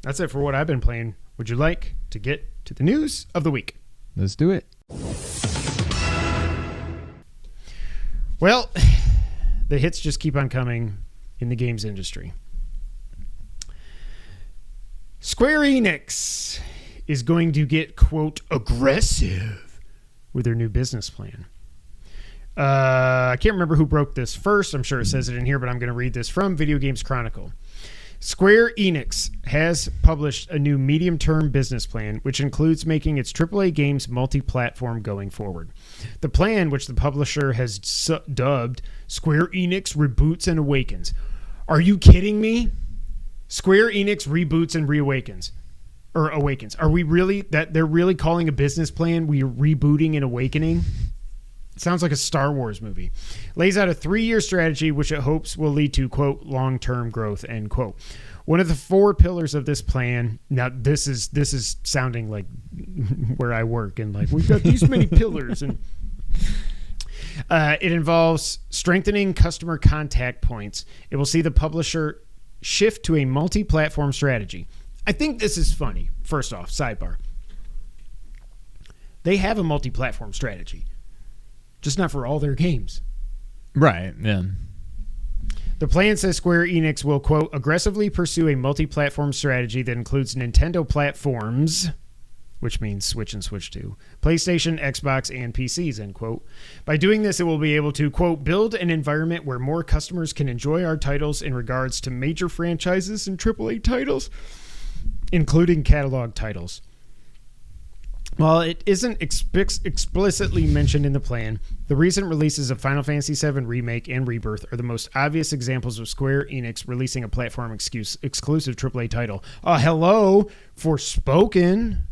that's it for what I've been playing. Would you like to get to the news of the week? Let's do it. Well, the hits just keep on coming in the games industry. Square Enix is going to get, quote, aggressive with their new business plan. I can't remember who broke this first. I'm sure it says it in here, but I'm going to read this from Video Games Chronicle. Square Enix has published a new medium-term business plan, which includes making its AAA games multi-platform going forward. The plan, which the publisher has dubbed Square Enix Reboots and Awakens. Are you kidding me? Square Enix reboots and reawakens. Or awakens. Are we really, that they're really calling a business plan we're rebooting and awakening? It sounds like a Star Wars movie. Lays out a 3-year strategy which it hopes will lead to, quote, long-term growth, end quote. One of the 4 pillars of this plan, now this is sounding like where I work, and like, we've got these many pillars, and it involves strengthening customer contact points. It will see the publisher shift to a multi-platform strategy. I think this is funny. First off, sidebar. They have a multi-platform strategy, just not for all their games. Right, yeah. The plan says Square Enix will, quote, aggressively pursue a multi-platform strategy that includes Nintendo platforms, which means Switch and Switch 2, PlayStation, Xbox, and PCs, end quote. By doing this, it will be able to, quote, build an environment where more customers can enjoy our titles in regards to major franchises and AAA titles, including catalog titles. While it isn't explicitly mentioned in the plan, the recent releases of Final Fantasy VII Remake and Rebirth are the most obvious examples of Square Enix releasing a platform exclusive AAA title. Hello, Forspoken.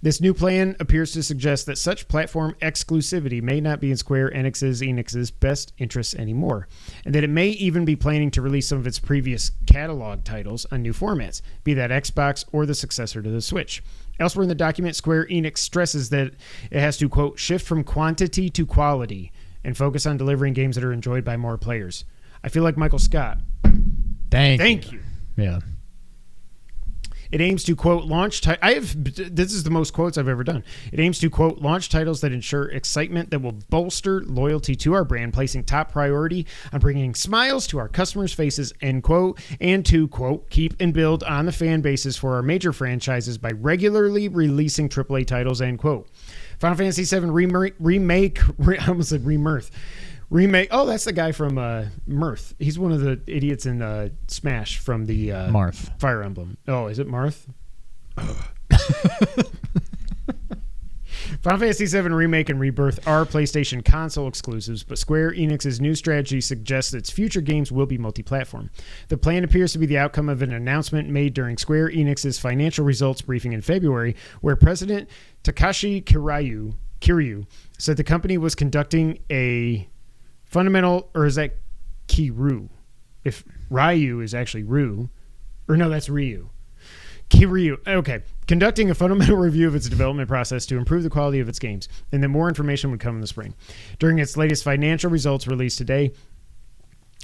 This new plan appears to suggest that such platform exclusivity may not be in Square Enix's best interests anymore, and that it may even be planning to release some of its previous catalog titles on new formats, be that Xbox or the successor to the Switch. Elsewhere in the document, Square Enix stresses that it has to, quote, shift from quantity to quality and focus on delivering games that are enjoyed by more players. I feel like Michael Scott. Thank you. Yeah. It aims to, quote, launch... this is the most quotes I've ever done. It aims to, quote, launch titles that ensure excitement that will bolster loyalty to our brand, placing top priority on bringing smiles to our customers' faces, end quote, and to, quote, keep and build on the fan bases for our major franchises by regularly releasing AAA titles, end quote. Final Fantasy VII Remake... I almost said Remirth. Remake. Oh, that's the guy from Mirth. He's one of the idiots in Smash from the Marth. Fire Emblem. Oh, is it Marth? Final Fantasy VII Remake and Rebirth are PlayStation console exclusives, but Square Enix's new strategy suggests that its future games will be multi-platform. The plan appears to be the outcome of an announcement made during Square Enix's financial results briefing in February, where President Takashi Kiryu said the company was conducting a fundamental, or is that Kiryu? If Ryu is actually Ru, or no, that's Ryu. Kiryu. Okay. Conducting a fundamental review of its development process to improve the quality of its games, and then more information would come in the spring. During its latest financial results released today,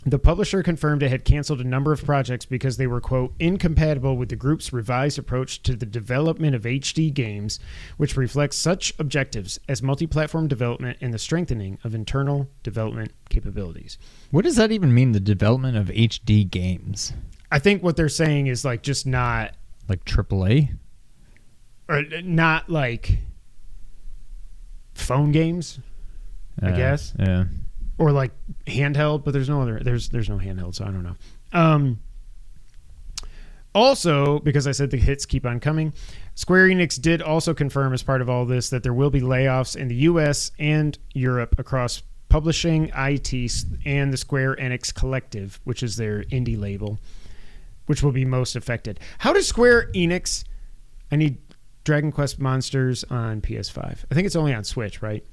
The publisher confirmed it had canceled a number of projects because they were, quote, incompatible with the group's revised approach to the development of HD games, which reflects such objectives as multi-platform development and the strengthening of internal development capabilities. What does that even mean, the development of HD games? I think what they're saying is like just not... Like AAA? Or not like phone games, I guess. Yeah. Or like handheld, but there's no handheld, so I don't know. Also, because I said the hits keep on coming, Square Enix did also confirm as part of all this that there will be layoffs in the US and Europe across publishing, IT, and the Square Enix Collective, which is their indie label, which will be most affected. How does Square Enix... I need Dragon Quest Monsters on PS5. I think it's only on Switch, right?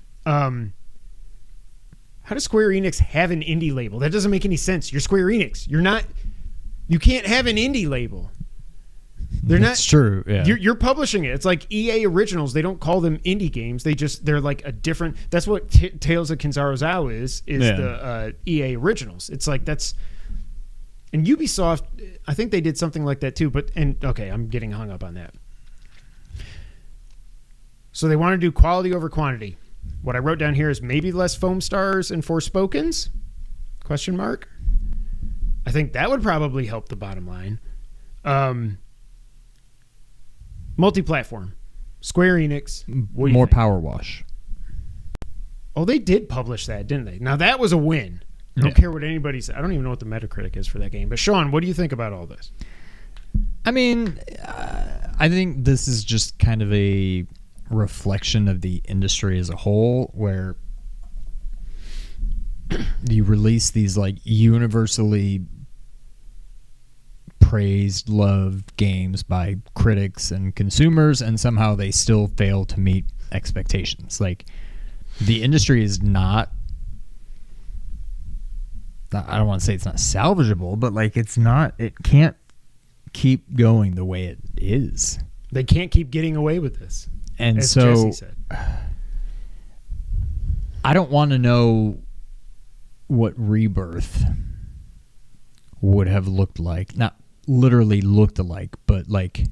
How does Square Enix have an indie label? That doesn't make any sense. You're Square Enix. You can't have an indie label. That's true. Yeah. You're publishing it. It's like EA Originals. They don't call them indie games. They're like a different. That's what Tales of Kenzera is the EA Originals. It's like that's. And Ubisoft, I think they did something like that too. Okay, I'm getting hung up on that. So they want to do quality over quantity. What I wrote down here is maybe less foam stars and Forspokens? ? I think that would probably help the bottom line. Multi-platform. Square Enix. More power wash. Oh, they did publish that, didn't they? Now that was a win. I don't care what anybody says. I don't even know what the Metacritic is for that game. But Sean, what do you think about all this? I mean, I think this is just kind of a reflection of the industry as a whole, where you release these like universally praised, loved games by critics and consumers, and somehow they still fail to meet expectations. Like, the industry is not, I don't want to say it's not salvageable, but like it can't keep going the way it is. They can't keep getting away with this. And as so Jesse said. I don't want to know what Rebirth would have looked like. Not literally looked alike, but like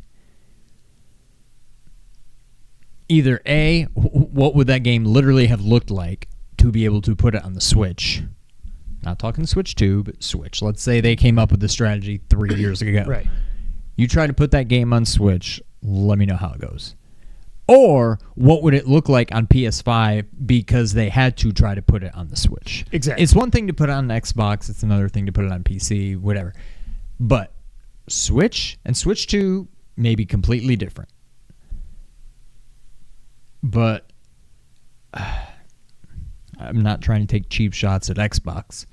either A, what would that game literally have looked like to be able to put it on the Switch? Not talking Switch 2, but Switch. Let's say they came up with the strategy 3 years ago. Right. You try to put that game on Switch, let me know how it goes. Or what would it look like on PS5 because they had to try to put it on the Switch? Exactly. It's one thing to put it on Xbox. It's another thing to put it on PC, whatever. But Switch and Switch 2 may be completely different. But I'm not trying to take cheap shots at Xbox.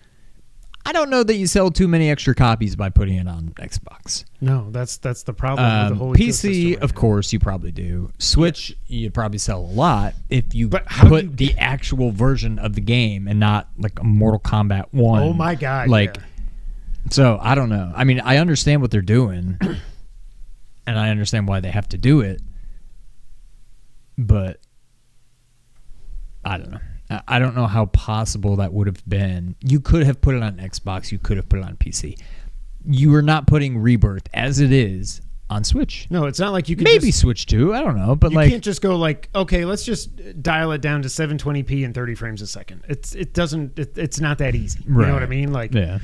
I don't know that you sell too many extra copies by putting it on Xbox. No, that's the problem with the whole PC, ecosystem of right course, you probably do. Switch, you'd probably sell a lot if you put the actual version of the game and not like a Mortal Kombat 1. Oh my God. Like, so I don't know. I mean, I understand what they're doing and I understand why they have to do it, but I don't know. I don't know how possible that would have been. You could have put it on Xbox. You could have put it on PC. You are not putting Rebirth as it is on Switch. No, it's not like you can maybe Switch 2. I don't know, but you like can't just go like, okay, let's just dial it down to 720p and 30 frames a second. It's not that easy. You know what I mean? Like, yeah.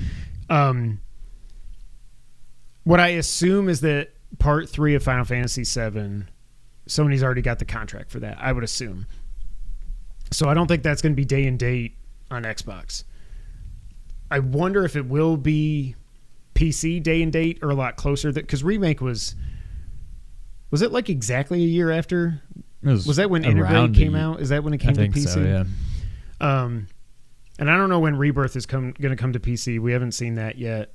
What I assume is that Part 3 of Final Fantasy VII, Sony's already got the contract for that. I would assume. So I don't think that's going to be day and date on Xbox. I wonder if it will be PC day and date or a lot closer. Because Remake was it like exactly a year after? Was that when Interim came out? Is that when it came to PC? So, yeah. And I don't know when Rebirth is going to come to PC. We haven't seen that yet.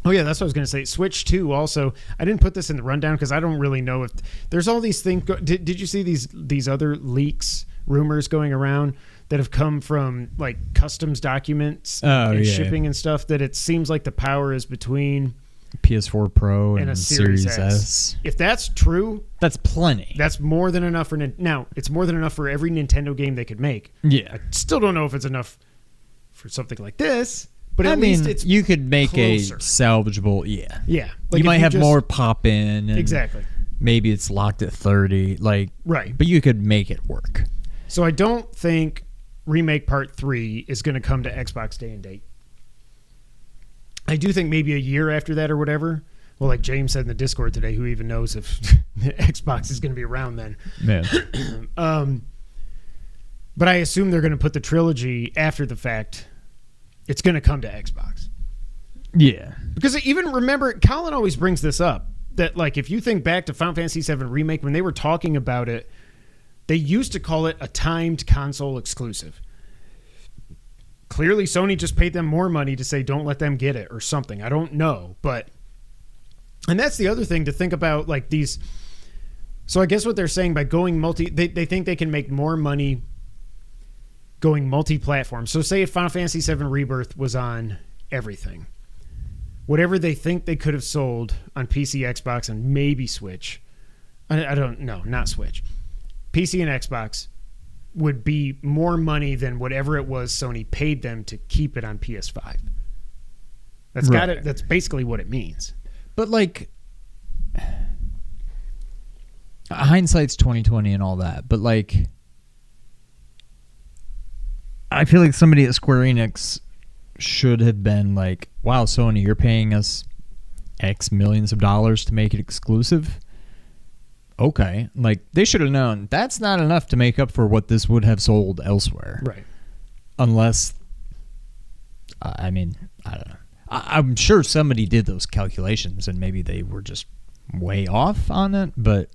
Oh, yeah, that's what I was going to say. Switch 2 also. I didn't put this in the rundown because I don't really know if... There's all these things... Did you see these other leaks, rumors going around that have come from like customs documents and shipping and stuff, that it seems like the power is between... PS4 Pro and a Series S. If that's true... That's plenty. That's more than enough for... Now, it's more than enough for every Nintendo game they could make. Yeah. I still don't know if it's enough for something like this. But I at mean, least it's you could make closer. a salvageable. Yeah. Yeah. You might have more pop in. And Exactly. Maybe it's locked at 30. Right. But you could make it work. So I don't think Remake Part 3 is going to come to Xbox Day and Date. I do think maybe a year after that or whatever. Well, like James said in the Discord today, who even knows if the Xbox is going to be around then. Yeah. But I assume they're going to put the trilogy after the fact. It's going to come to Xbox. Yeah. Because even remember, Colin always brings this up, that like if you think back to Final Fantasy VII Remake, when they were talking about it, they used to call it a timed console exclusive. Clearly, Sony just paid them more money to say don't let them get it or something. I don't know. And that's the other thing to think about, like these. So I guess what they're saying by going they think they can make more money going multi-platform. So say if Final Fantasy VII Rebirth was on everything, whatever they think they could have sold on PC, Xbox, and maybe Switch. I don't know, not Switch. PC and Xbox would be more money than whatever it was Sony paid them to keep it on PS5. That's basically what it means. But like hindsight's 2020 and all that. But like I feel like somebody at Square Enix should have been like, wow, Sony, you're paying us X millions of dollars to make it exclusive. Okay. Like, they should have known that's not enough to make up for what this would have sold elsewhere. Right. Unless, I mean, I don't know. I'm sure somebody did those calculations and maybe they were just way off on it, but.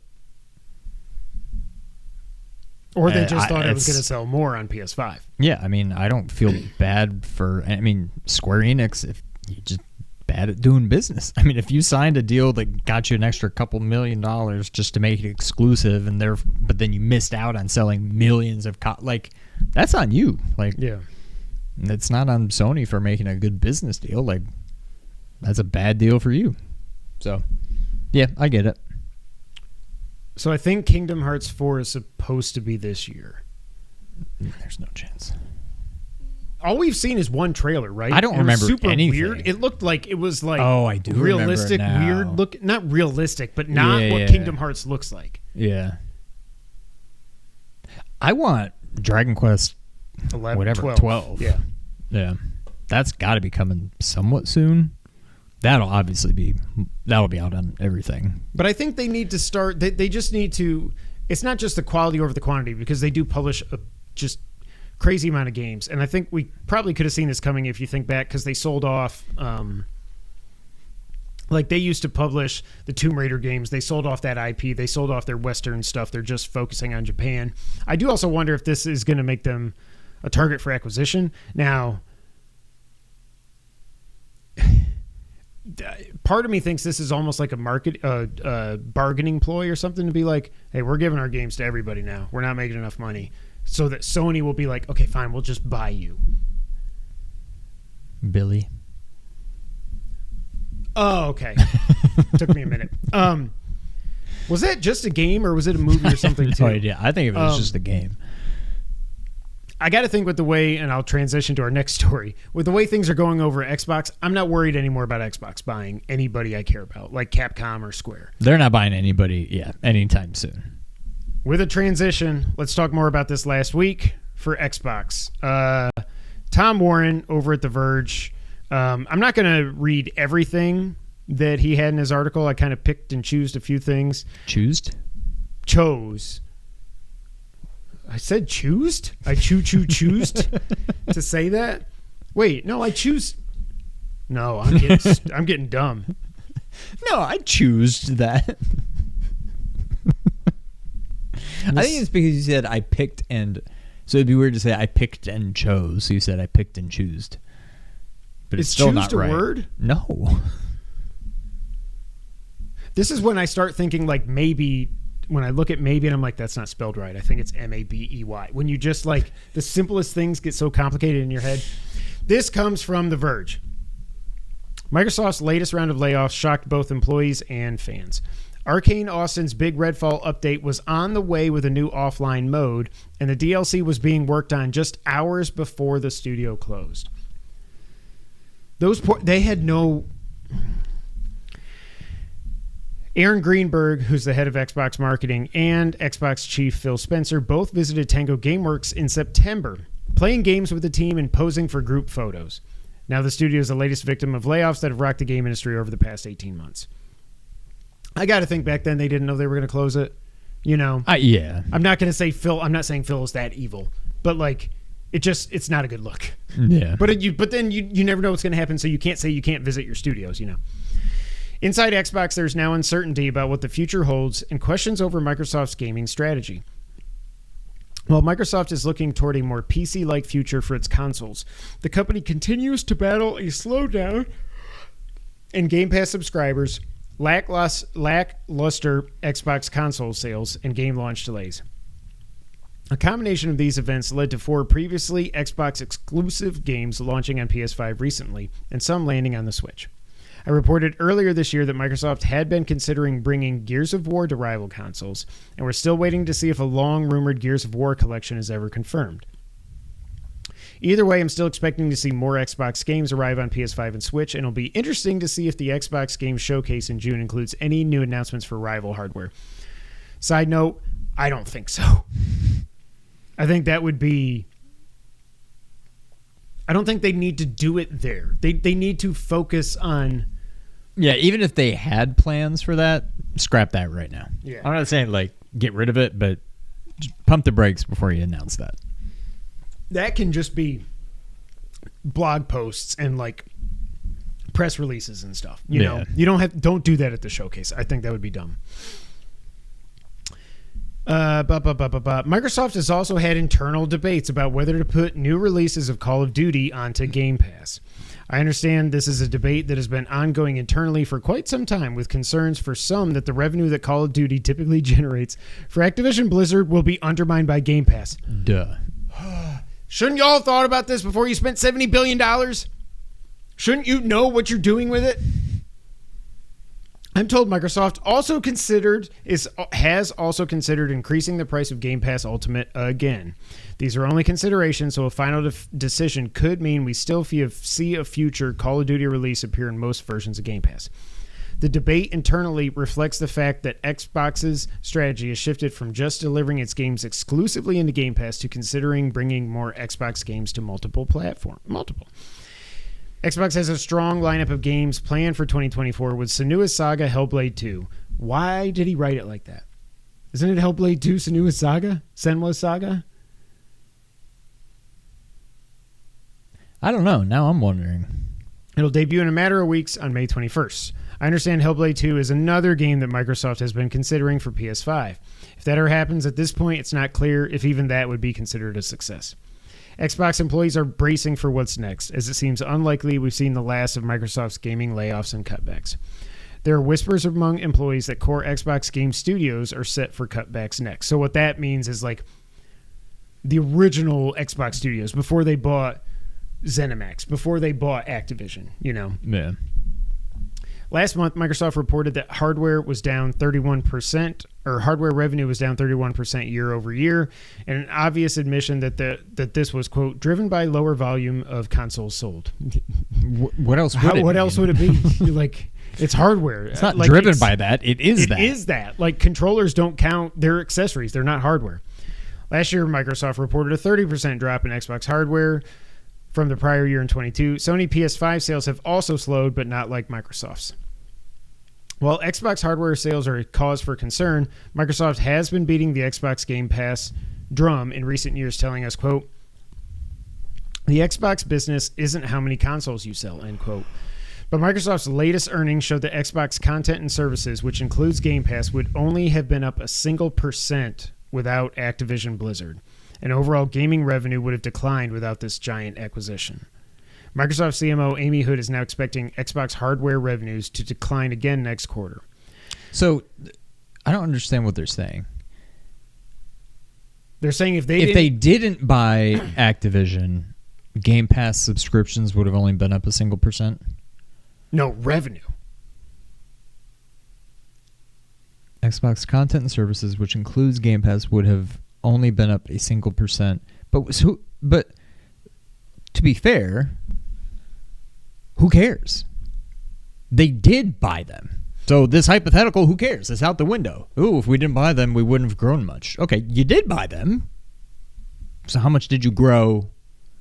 Or they just thought it was going to sell more on PS5. Yeah, I mean, I don't feel bad for... I mean, Square Enix, if you just bad at doing business. I mean, if you signed a deal that got you an extra couple $1 million just to make it exclusive, but then you missed out on selling millions of... that's on you. Like, yeah, it's not on Sony for making a good business deal. Like, that's a bad deal for you. So, yeah, I get it. So I think Kingdom Hearts 4 is supposed to be this year. There's no chance. All we've seen is one trailer, right? I don't remember super anything. Weird. It looked like it was like I do realistic, remember now. weird look. Not realistic, but not what Yeah. Kingdom Hearts looks like. Yeah. I want Dragon Quest 11, 12. Yeah. Yeah. That's got to be coming somewhat soon. That'll be out on everything. But I think they need to start. They just need to. It's not just the quality over the quantity, because they do publish a just crazy amount of games, and I think we probably could have seen this coming if you think back, because they sold off. Like they used to publish the Tomb Raider games. They sold off that IP. They sold off their Western stuff. They're just focusing on Japan. I do also wonder if this is going to make them a target for acquisition. Now, part of me thinks this is almost like a bargaining ploy or something, to be like, hey, we're giving our games to everybody now. We're not making enough money. So that Sony will be like, okay, fine, we'll just buy you. Billy. Oh, okay. Took me a minute. Was that just a game or was it a movie or something too? No idea. I think it was just a game. I got to think with the way, and I'll transition to our next story, with the way things are going over at Xbox, I'm not worried anymore about Xbox buying anybody I care about, like Capcom or Square. They're not buying anybody, anytime soon. With a transition, let's talk more about this last week for Xbox. Tom Warren over at The Verge. I'm not going to read everything that he had in his article. I kind of picked and chose a few things. Chose. I said choosed? I choose to say that? Wait, no, I choose. No, I'm getting dumb. No, I choose that. I think it's because you said I picked and... So it'd be weird to say I picked and chose. So you said I picked and choosed. But it's still not right. Is choosed a word? No. This is when I start thinking like maybe... When I look at maybe and I'm like, that's not spelled right. I think it's Mabey. When you just like the simplest things get so complicated in your head. This comes from The Verge. Microsoft's latest round of layoffs shocked both employees and fans. Arcane Austin's Big Redfall update was on the way with a new offline mode, and the DLC was being worked on just hours before the studio closed. They had no... Aaron Greenberg, who's the head of Xbox marketing, and Xbox chief Phil Spencer both visited Tango Gameworks in September, playing games with the team and posing for group photos. Now the studio is the latest victim of layoffs that have rocked the game industry over the past 18 months. I got to think back then they didn't know they were going to close it. You know? Yeah. I'm not going to say Phil. I'm not saying Phil is that evil. But, like, it's not a good look. Yeah. But then you never know what's going to happen, so you can't say you can't visit your studios, you know? Inside Xbox, there's now uncertainty about what the future holds and questions over Microsoft's gaming strategy. While Microsoft is looking toward a more PC-like future for its consoles, the company continues to battle a slowdown in Game Pass subscribers, lackluster Xbox console sales, and game launch delays. A combination of these events led to 4 previously Xbox exclusive games launching on PS5 recently, and some landing on the Switch. I reported earlier this year that Microsoft had been considering bringing Gears of War to rival consoles, and we're still waiting to see if a long-rumored Gears of War collection is ever confirmed. Either way, I'm still expecting to see more Xbox games arrive on PS5 and Switch, and it'll be interesting to see if the Xbox Game Showcase in June includes any new announcements for rival hardware. Side note, I don't think so. I think that would be... I don't think they need to do it there. They need to focus on... Yeah, even if they had plans for that, scrap that right now. Yeah. I'm not saying, like, get rid of it, but just pump the brakes before you announce that. That can just be blog posts and, like, press releases and stuff. You know, you don't do that at the showcase. I think that would be dumb. Microsoft has also had internal debates about whether to put new releases of Call of Duty onto Game Pass. I understand this is a debate that has been ongoing internally for quite some time, with concerns for some that the revenue that Call of Duty typically generates for Activision Blizzard will be undermined by Game Pass. Duh. Shouldn't y'all have thought about this before you spent $70 billion? Shouldn't you know what you're doing with it? I'm told Microsoft has also considered increasing the price of Game Pass Ultimate again. These are only considerations, so a final decision could mean we still see a future Call of Duty release appear in most versions of Game Pass. The debate internally reflects the fact that Xbox's strategy has shifted from just delivering its games exclusively into Game Pass to considering bringing more Xbox games to multiple platforms. Xbox has a strong lineup of games planned for 2024 with Senua's Saga Hellblade 2. Why did he write it like that? Isn't it Hellblade 2 Senua's Saga? Senua's Saga? I don't know. Now I'm wondering. It'll debut in a matter of weeks on May 21st. I understand Hellblade 2 is another game that Microsoft has been considering for PS5. If that ever happens at this point, it's not clear if even that would be considered a success. Xbox employees are bracing for what's next, as it seems unlikely we've seen the last of Microsoft's gaming layoffs and cutbacks. There are whispers among employees that core Xbox game studios are set for cutbacks next. So what that means is, like, the original Xbox studios, before they bought ZeniMax, before they bought Activision, you know. Yeah. Last month, Microsoft reported that hardware was down 31%, or hardware revenue was down 31% year over year, and an obvious admission that this was, quote, driven by lower volume of consoles sold. What else would it What mean? else would it be? Like, it's hardware. It's not driven by that. It is that. It is that. Like, controllers don't count. They're accessories. They're not hardware. Last year, Microsoft reported a 30% drop in Xbox hardware from the prior year in 22. Sony PS5 sales have also slowed, but not like Microsoft's. While Xbox hardware sales are a cause for concern, Microsoft has been beating the Xbox Game Pass drum in recent years, telling us, quote, the Xbox business isn't how many consoles you sell, end quote. But Microsoft's latest earnings showed that Xbox content and services, which includes Game Pass, would only have been up a single % without Activision Blizzard. And overall gaming revenue would have declined without this giant acquisition. Microsoft CMO Amy Hood is now expecting Xbox hardware revenues to decline again next quarter. So, I don't understand what they're saying. They're saying if they didn't buy Activision, Game Pass subscriptions would have only been up a single %? No, revenue. Xbox content and services, which includes Game Pass, would have only been up a single %. But to be fair, who cares? They did buy them. So this hypothetical, who cares? It's out the window. Ooh, if we didn't buy them, we wouldn't have grown much. Okay, you did buy them. So how much did you grow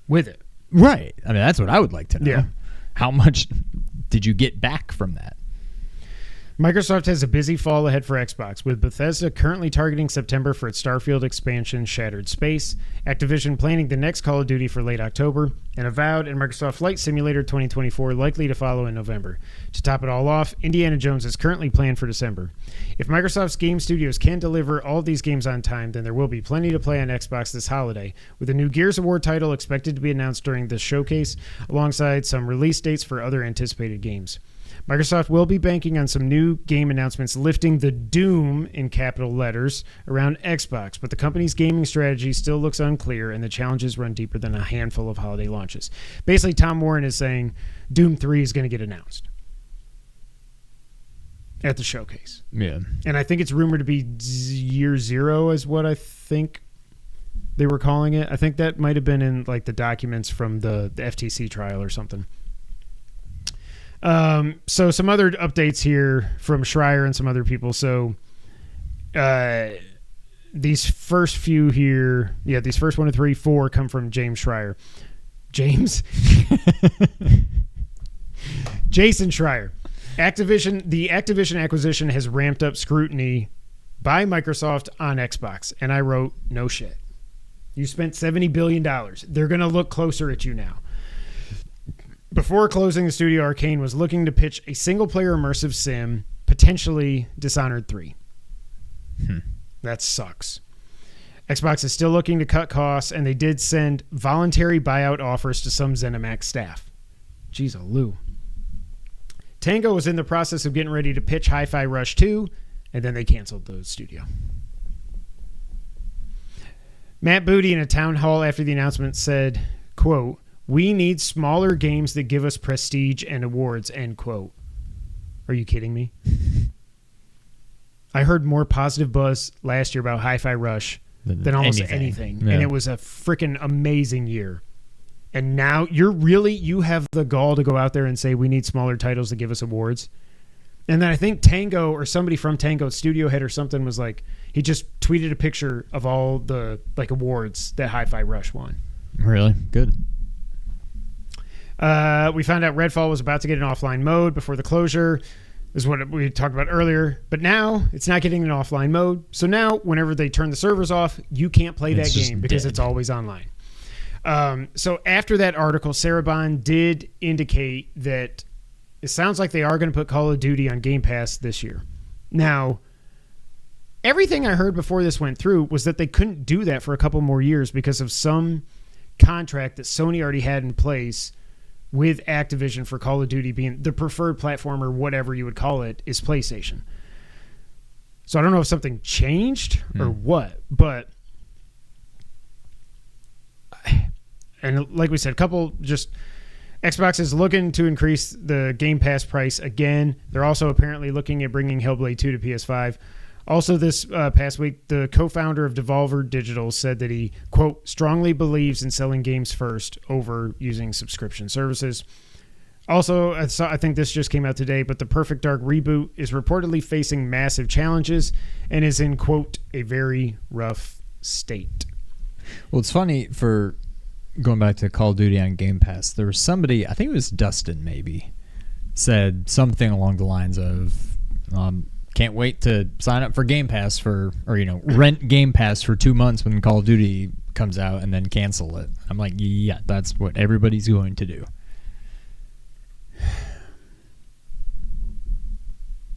with it? Right. I mean, that's what I would like to know. Yeah. How much did you get back from that? Microsoft has a busy fall ahead for Xbox, with Bethesda currently targeting September for its Starfield expansion, Shattered Space, Activision planning the next Call of Duty for late October, and Avowed and Microsoft Flight Simulator 2024 likely to follow in November. To top it all off, Indiana Jones is currently planned for December. If Microsoft's game studios can deliver all these games on time, then there will be plenty to play on Xbox this holiday, with a new Gears of War title expected to be announced during this showcase, alongside some release dates for other anticipated games. Microsoft will be banking on some new game announcements lifting the doom in capital letters around Xbox, but the company's gaming strategy still looks unclear and the challenges run deeper than a handful of holiday launches. Basically, Tom Warren is saying Doom 3 is going to get announced at the showcase. Yeah. And I think it's rumored to be year 0 is what I think they were calling it. I think that might have been in like the documents from the FTC trial or something. So some other updates here from Schreier and some other people. So, these first few here, these first 1 to 3, 4 come from James Schreier. Jason Schreier. The Activision acquisition has ramped up scrutiny by Microsoft on Xbox. And I wrote, no shit. You spent $70 billion. They're going to look closer at you now. Before closing, the studio Arcane was looking to pitch a single-player immersive sim, potentially Dishonored 3. That sucks. Xbox is still looking to cut costs, and they did send voluntary buyout offers to some ZeniMax staff. Jeez, Lou. Tango was in the process of getting ready to pitch Hi-Fi Rush 2, and then they canceled the studio. Matt Booty in a town hall after the announcement said, quote, "We need smaller games that give us prestige and awards," end quote. Are you kidding me? I heard more positive buzz last year about Hi-Fi Rush than almost anything. Yeah. And it was a freaking amazing year. And now you have the gall to go out there and say we need smaller titles to give us awards. And then I think Tango or somebody from Tango Studio Head or something was like, he just tweeted a picture of all the like awards that Hi-Fi Rush won. Really? Good. We found out Redfall was about to get an offline mode before the closure. This is what we talked about earlier. But now it's not getting an offline mode. So now whenever they turn the servers off, you can't play that game because it's always online. So after that article, Sarabon did indicate that it sounds like they are going to put Call of Duty on Game Pass this year. Now, everything I heard before this went through was that they couldn't do that for a couple more years because of some contract that Sony already had in place with Activision for Call of Duty being the preferred platform or whatever you would call it is PlayStation. So I don't know if something changed or what, but and like we said, Xbox is looking to increase the Game Pass price again. They're also apparently looking at bringing Hellblade 2 to PS5. Also this past week, the co-founder of Devolver Digital said that he, quote, strongly believes in selling games first over using subscription services. Also, I think this just came out today, but the Perfect Dark reboot is reportedly facing massive challenges and is in, quote, a very rough state. Well, it's funny for going back to Call of Duty on Game Pass. There was somebody, I think it was Dustin maybe, said something along the lines of, can't wait to sign up for Game Pass rent Game Pass for 2 months when Call of Duty comes out and then cancel it. I'm like, yeah, that's what everybody's going to do.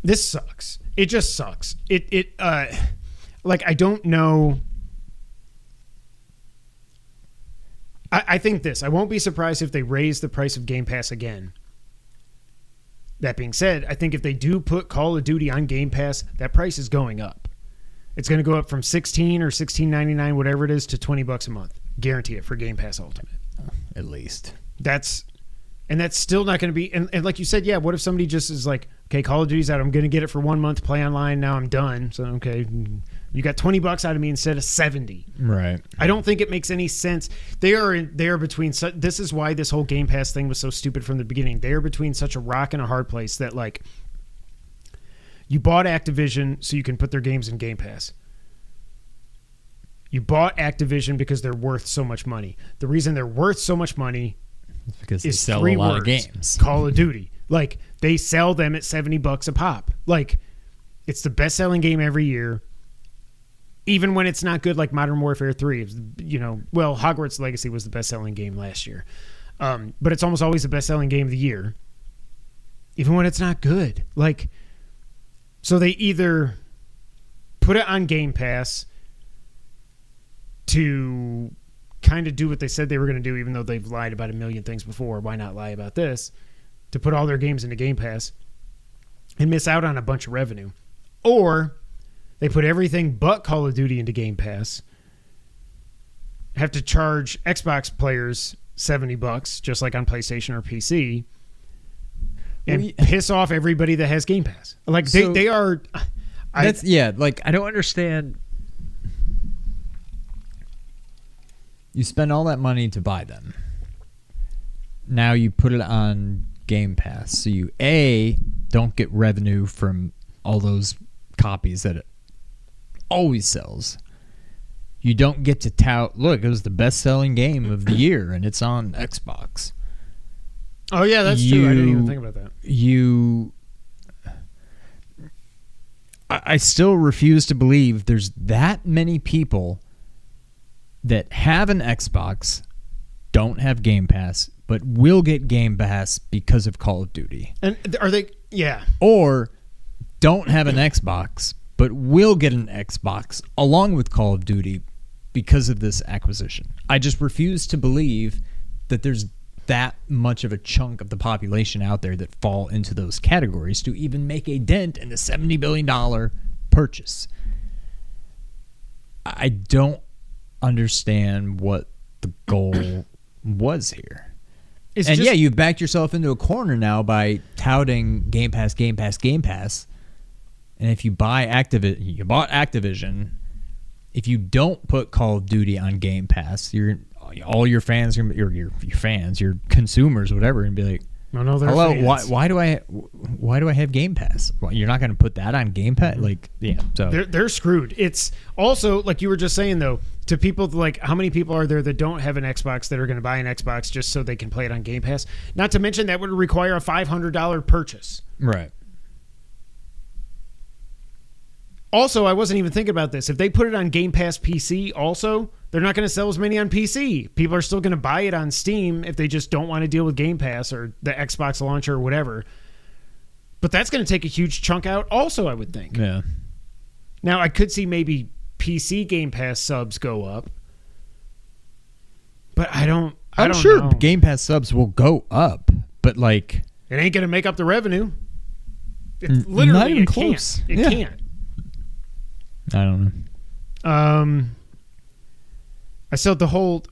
This sucks. It just sucks. I don't know. I think this. I won't be surprised if they raise the price of Game Pass again. That being said, I think if they do put Call of Duty on Game Pass, that price is going up. It's going to go up from $16 or $16.99, whatever it is, to $20 a month. Guarantee it for Game Pass Ultimate. At least. That's still not going to be. And like you said, yeah, what if somebody just is like, Okay, Call of Duty's out. I'm going to get it for 1 month, play online. Now I'm done. So, okay, you got $20 out of me instead of 70. Right. I don't think it makes any sense. They are between. This is why this whole Game Pass thing was so stupid from the beginning. They are between such a rock and a hard place that, like, you bought Activision so you can put their games in Game Pass. You bought Activision because they're worth so much money. The reason they're worth so much money It's because they is sell three a lot words. of games. Call of Duty. Like, they sell them at $70 a pop. Like, it's the best-selling game every year. Even when it's not good, like Modern Warfare 3. Hogwarts Legacy was the best-selling game last year. But it's almost always the best-selling game of the year. Even when it's not good. Like, so they either put it on Game Pass to kind of do what they said they were going to do, even though they've lied about a million things before. Why not lie about this? To put all their games into Game Pass and miss out on a bunch of revenue. Or they put everything but Call of Duty into Game Pass, have to charge Xbox players $70, just like on PlayStation or PC, and piss off everybody that has Game Pass. Like, they are... I don't understand. You spend all that money to buy them. Now you put it on Game Pass. So you, don't get revenue from all those copies that it always sells. You don't get to tout, look, it was the best-selling game of the year, and it's on Xbox. Oh, yeah, that's true. I didn't even think about that. I still refuse to believe there's that many people that have an Xbox, don't have Game Pass, but will get Game Pass because of Call of Duty. And are they... Yeah. Or don't have an Xbox, but will get an Xbox along with Call of Duty because of this acquisition. I just refuse to believe that there's that much of a chunk of the population out there that fall into those categories to even make a dent in the $70 billion purchase. I don't understand what the goal was here. You've backed yourself into a corner now by touting Game Pass, Game Pass, Game Pass. And if you buy you bought Activision. If you don't put Call of Duty on Game Pass, all your fans, your fans, your consumers, whatever, and be like, "Hello, fans. why do I have Game Pass? You're not going to put that on Game Pass?" Like, yeah, so they're screwed. It's also like you were just saying though, to people like how many people are there that don't have an Xbox that are going to buy an Xbox just so they can play it on Game Pass? Not to mention that would require a $500 purchase. Right. Also, I wasn't even thinking about this. If they put it on Game Pass PC also, they're not going to sell as many on PC. People are still going to buy it on Steam if they just don't want to deal with Game Pass or the Xbox launcher or whatever. But that's going to take a huge chunk out also, I would think. Yeah. Now, I could see maybe PC Game Pass subs go up. But I'm sure know. Game Pass subs will go up, but like... It ain't going to make up the revenue. It's literally, not even it close. Can't. It can't. I don't know. I still the whole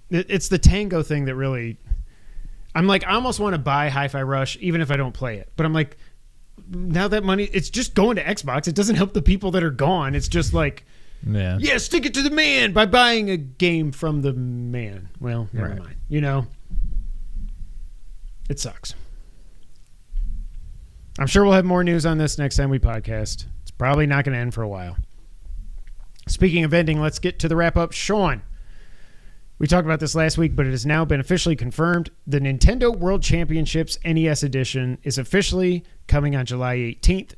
it's the Tango thing that really I'm like I almost want to buy Hi-Fi Rush even if I don't play it, but I'm like now that money it's just going to Xbox. It doesn't help the people that are gone. It's just like stick it to the man by buying a game from the man. Well, never mind. It sucks. I'm sure we'll have more news on this next time we podcast. Probably not going to end for a while. Speaking of ending, let's get to the wrap-up. Sean, we talked about this last week, but it has now been officially confirmed. The Nintendo World Championships NES Edition is officially coming on July 18th.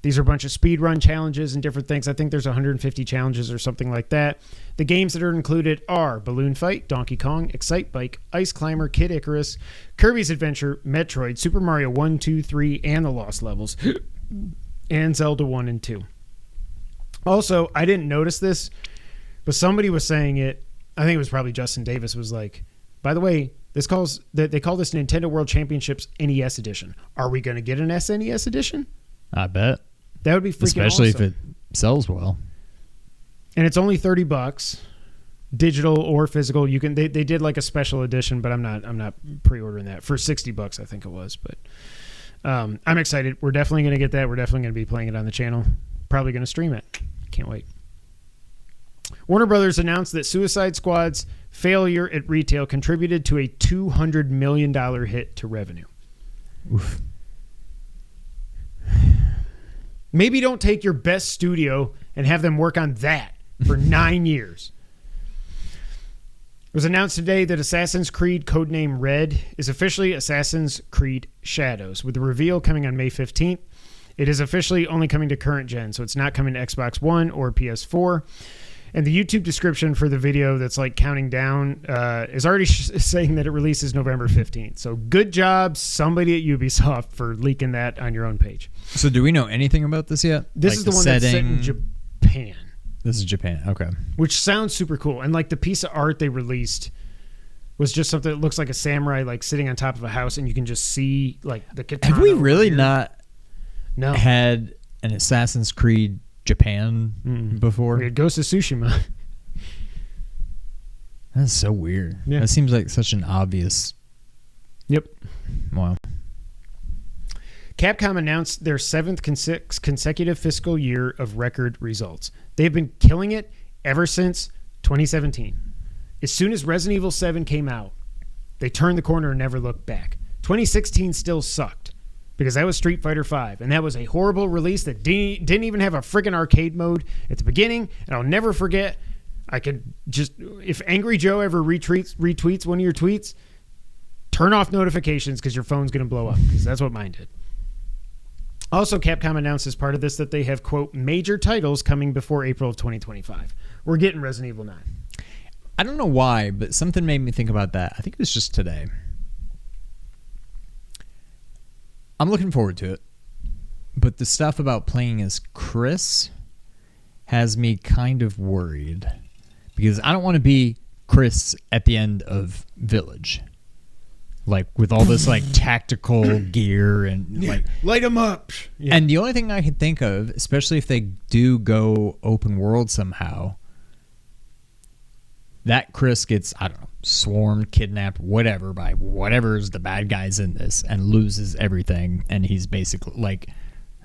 These are a bunch of speedrun challenges and different things. I think there's 150 challenges or something like that. The games that are included are Balloon Fight, Donkey Kong, Excite Bike, Ice Climber, Kid Icarus, Kirby's Adventure, Metroid, Super Mario 1, 2, 3, and the Lost Levels. And Zelda 1 and 2. Also, I didn't notice this, but somebody was saying it. I think it was probably Justin Davis was like, by the way, they call this Nintendo World Championships NES Edition. Are we going to get an SNES Edition? I bet. That would be freaking especially awesome. if it sells well. And it's only $30, digital or physical. You can they did like a special edition, but I'm not pre-ordering that for $60. I think it was, but. I'm excited. We're definitely going to get that. We're definitely going to be playing it on the channel. Probably going to stream it. Can't wait. Warner Brothers announced that Suicide Squad's failure at retail contributed to a $200 million hit to revenue. Oof. Maybe don't take your best studio and have them work on that for 9 years. It was announced today that Assassin's Creed codename Red is officially Assassin's Creed Shadows, with the reveal coming on May 15th. It is officially only coming to current gen, so it's not coming to Xbox One or PS4. And the YouTube description for the video that's like counting down is already saying that it releases November 15th. So good job, somebody at Ubisoft, for leaking that on your own page. So do we know anything about this yet? This like is the one that's set in Japan. This is Japan. Okay. Which sounds super cool. And like the piece of art they released was just something that looks like a samurai like sitting on top of a house, and you can just see like the katana. Have we really not no. had an Assassin's Creed Japan before? We had Ghost of Tsushima. That's so weird. Yeah. That seems like such an obvious. Yep. Wow. Capcom announced their 7th consecutive fiscal year of record results. They've been killing it ever since 2017. As soon as Resident Evil 7 came out, they turned the corner and never looked back. 2016 still sucked because that was Street Fighter V, and that was a horrible release that didn't even have a friggin' arcade mode at the beginning, and I'll never forget. I could just, if Angry Joe ever retweets one of your tweets, turn off notifications because your phone's going to blow up, because that's what mine did. Also, Capcom announced as part of this that they have, quote, major titles coming before April of 2025. We're getting Resident Evil 9. I don't know why, but something made me think about that. I think it was just today. I'm looking forward to it. But the stuff about playing as Chris has me kind of worried. Because I don't want to be Chris at the end of Village. Like with all this like tactical gear and like light them up. Yeah. And the only thing I can think of, especially if they do go open world somehow, that Chris gets, I don't know, swarmed, kidnapped, whatever, by whatever's the bad guys in this and loses everything. And he's basically like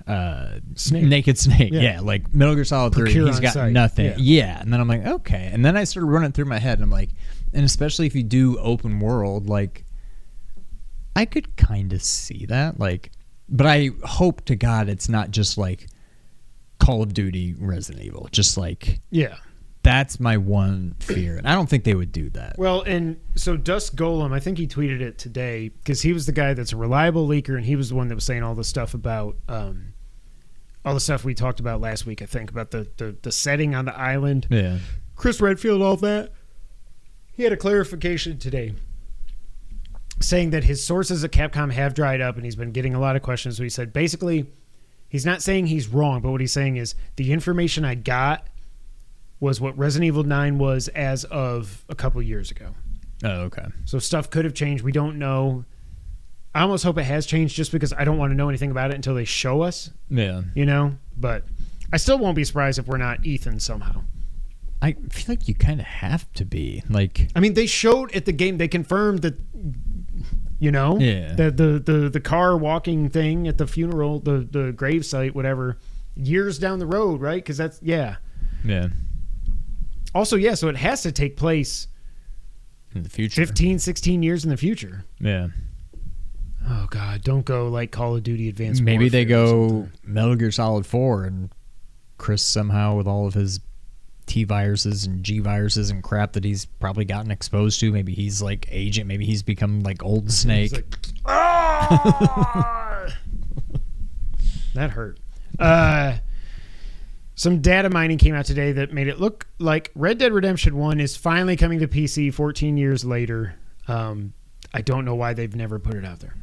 Naked Snake. Yeah, like Metal Gear Solid 3. He's got site. nothing. Yeah. And then I'm like, okay. And then I started running through my head and I'm like, and especially if you do open world, like, I could kind of see that, like, but I hope to God it's not just like Call of Duty Resident Evil. Just like, yeah, that's my one fear. And I don't think they would do that. Well, and so Dusk Golem, I think he tweeted it today because he was the guy that's a reliable leaker, and he was the one that was saying all the stuff about all the stuff we talked about last week, I think, about the setting on the island. Yeah. Chris Redfield, all that. He had a clarification today, saying that his sources at Capcom have dried up, and he's been getting a lot of questions. So he said, basically, he's not saying he's wrong, but what he's saying is the information I got was what Resident Evil 9 was as of a couple years ago. Oh, okay. So stuff could have changed. We don't know. I almost hope it has changed just because I don't want to know anything about it until they show us. Yeah. You know? But I still won't be surprised if we're not Ethan somehow. I feel like you kind of have to be. Like, I mean, they showed at the game, they confirmed that, you know, yeah, the car walking thing at the funeral, the grave site, whatever, years down the road, right? Because that's, yeah. Yeah. Also, yeah, so it has to take place in the future. 15, 16 years in the future. Yeah. Oh, God, don't go like Call of Duty Advanced Warfare. Maybe they go Metal Gear Solid 4 and Chris somehow with all of his T viruses and G viruses and crap that he's probably gotten exposed to. Maybe he's like Agent. Maybe he's become like Old Snake. Like, ah! That hurt. Some data mining came out today that made it look like Red Dead Redemption 1 is finally coming to PC 14 years later. I don't know why they've never put it out there.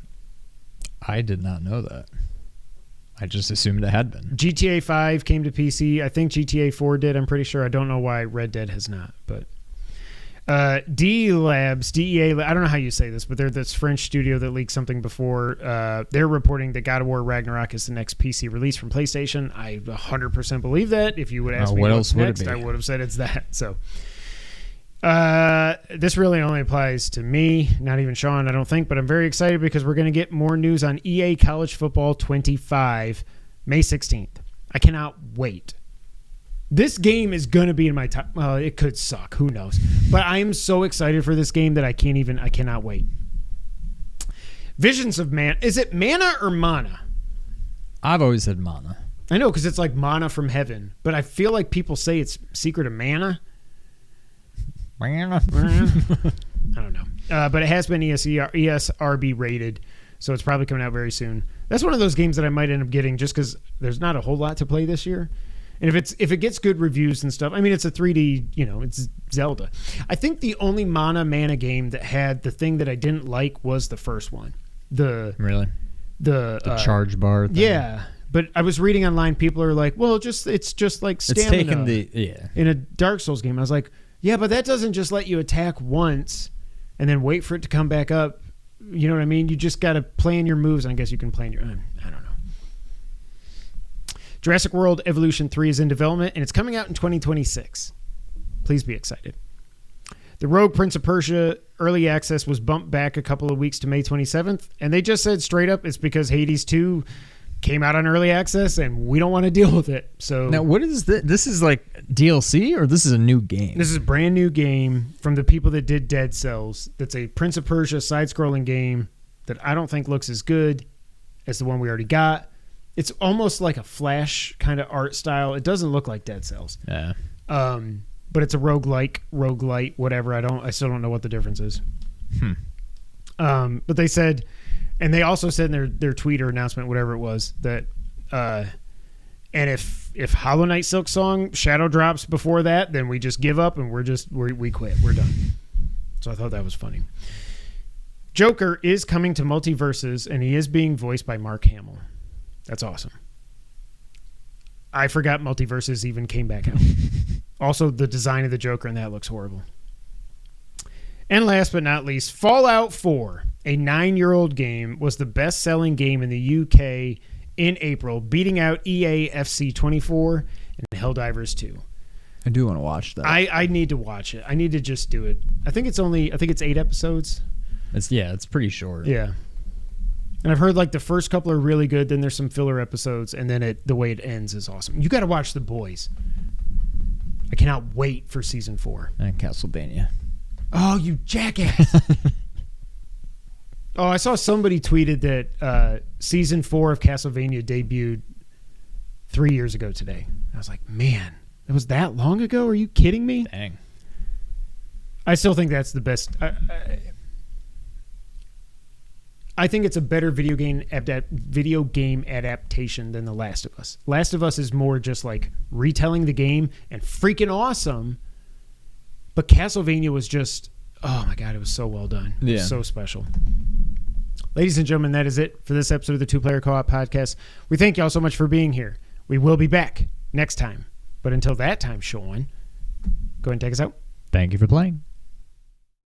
I did not know that. I just assumed it had been. GTA 5 came to PC. I think GTA 4 did. I'm pretty sure. I don't know why Red Dead has not. But DEA, I don't know how you say this, but they're this French studio that leaked something before. They're reporting that God of War Ragnarok is the next PC release from PlayStation. I 100% believe that. If you would ask me what what's else would next, it be? I would have said it's that. So This really only applies to me, not even Sean, I don't think, but I'm very excited because we're going to get more news on EA College Football 25, May 16th. I cannot wait. This game is going to be in my top. Well, it could suck. Who knows? But I am so excited for this game that I cannot wait. Visions of Man. Is it Mana or Mana? I've always said Mana. I know, because it's like Mana from Heaven. But I feel like people say it's Secret of Mana. Mana. I don't know. But it has been ESRB rated, so it's probably coming out very soon. That's one of those games that I might end up getting just because there's not a whole lot to play this year. And if it gets good reviews and stuff, I mean, it's a 3D, it's Zelda. I think the only Mana game that had the thing that I didn't like was the first one. Really? The charge bar thing. Yeah. But I was reading online, people are like, well, it's just like stamina in a Dark Souls game. I was like, yeah, but that doesn't just let you attack once and then wait for it to come back up. You know what I mean? You just got to plan your moves. And I guess you can plan your... I don't know. Jurassic World Evolution 3 is in development, and it's coming out in 2026. Please be excited. The Rogue Prince of Persia early access was bumped back a couple of weeks to May 27th, and they just said straight up it's because Hades 2 came out on early access, and we don't want to deal with it. So now, what is this? This is like DLC, or this is a new game? This is a brand new game from the people that did Dead Cells. That's a Prince of Persia side-scrolling game that I don't think looks as good as the one we already got. It's almost like a Flash kind of art style. It doesn't look like Dead Cells. Yeah. But it's a roguelite, whatever. I still don't know what the difference is. But they said, and they also said in their tweet or announcement, whatever it was, that and if Hollow Knight Silksong Shadow drops before that, then we just give up and we quit. We're done. So I thought that was funny. Joker is coming to Multiverses, and he is being voiced by Mark Hamill. That's awesome. I forgot Multiverses even came back out. Also, the design of the Joker in that looks horrible. And last but not least, Fallout 4, a 9-year-old game, was the best-selling game in the UK in April, beating out EA FC 24 and Helldivers 2. I do want to watch that. I need to watch it. I need to just do it. I think it's 8 episodes. It's pretty short. Yeah. And I've heard like the first couple are really good, then there's some filler episodes, and then the way it ends is awesome. You got to watch The Boys. I cannot wait for season 4. And Castlevania. Oh, you jackass. Oh, I saw somebody tweeted that season 4 of Castlevania debuted 3 years ago today. I was like, man, it was that long ago? Are you kidding me? Dang. I still think that's the best. I think it's a better video game adaptation than The Last of Us. Last of Us is more just like retelling the game and freaking awesome. But Castlevania was just, oh my God, it was so well done. It was so special. Ladies and gentlemen, that is it for this episode of the Two Player Co-op Podcast. We thank you all so much for being here. We will be back next time. But until that time, Sean, go ahead and take us out. Thank you for playing.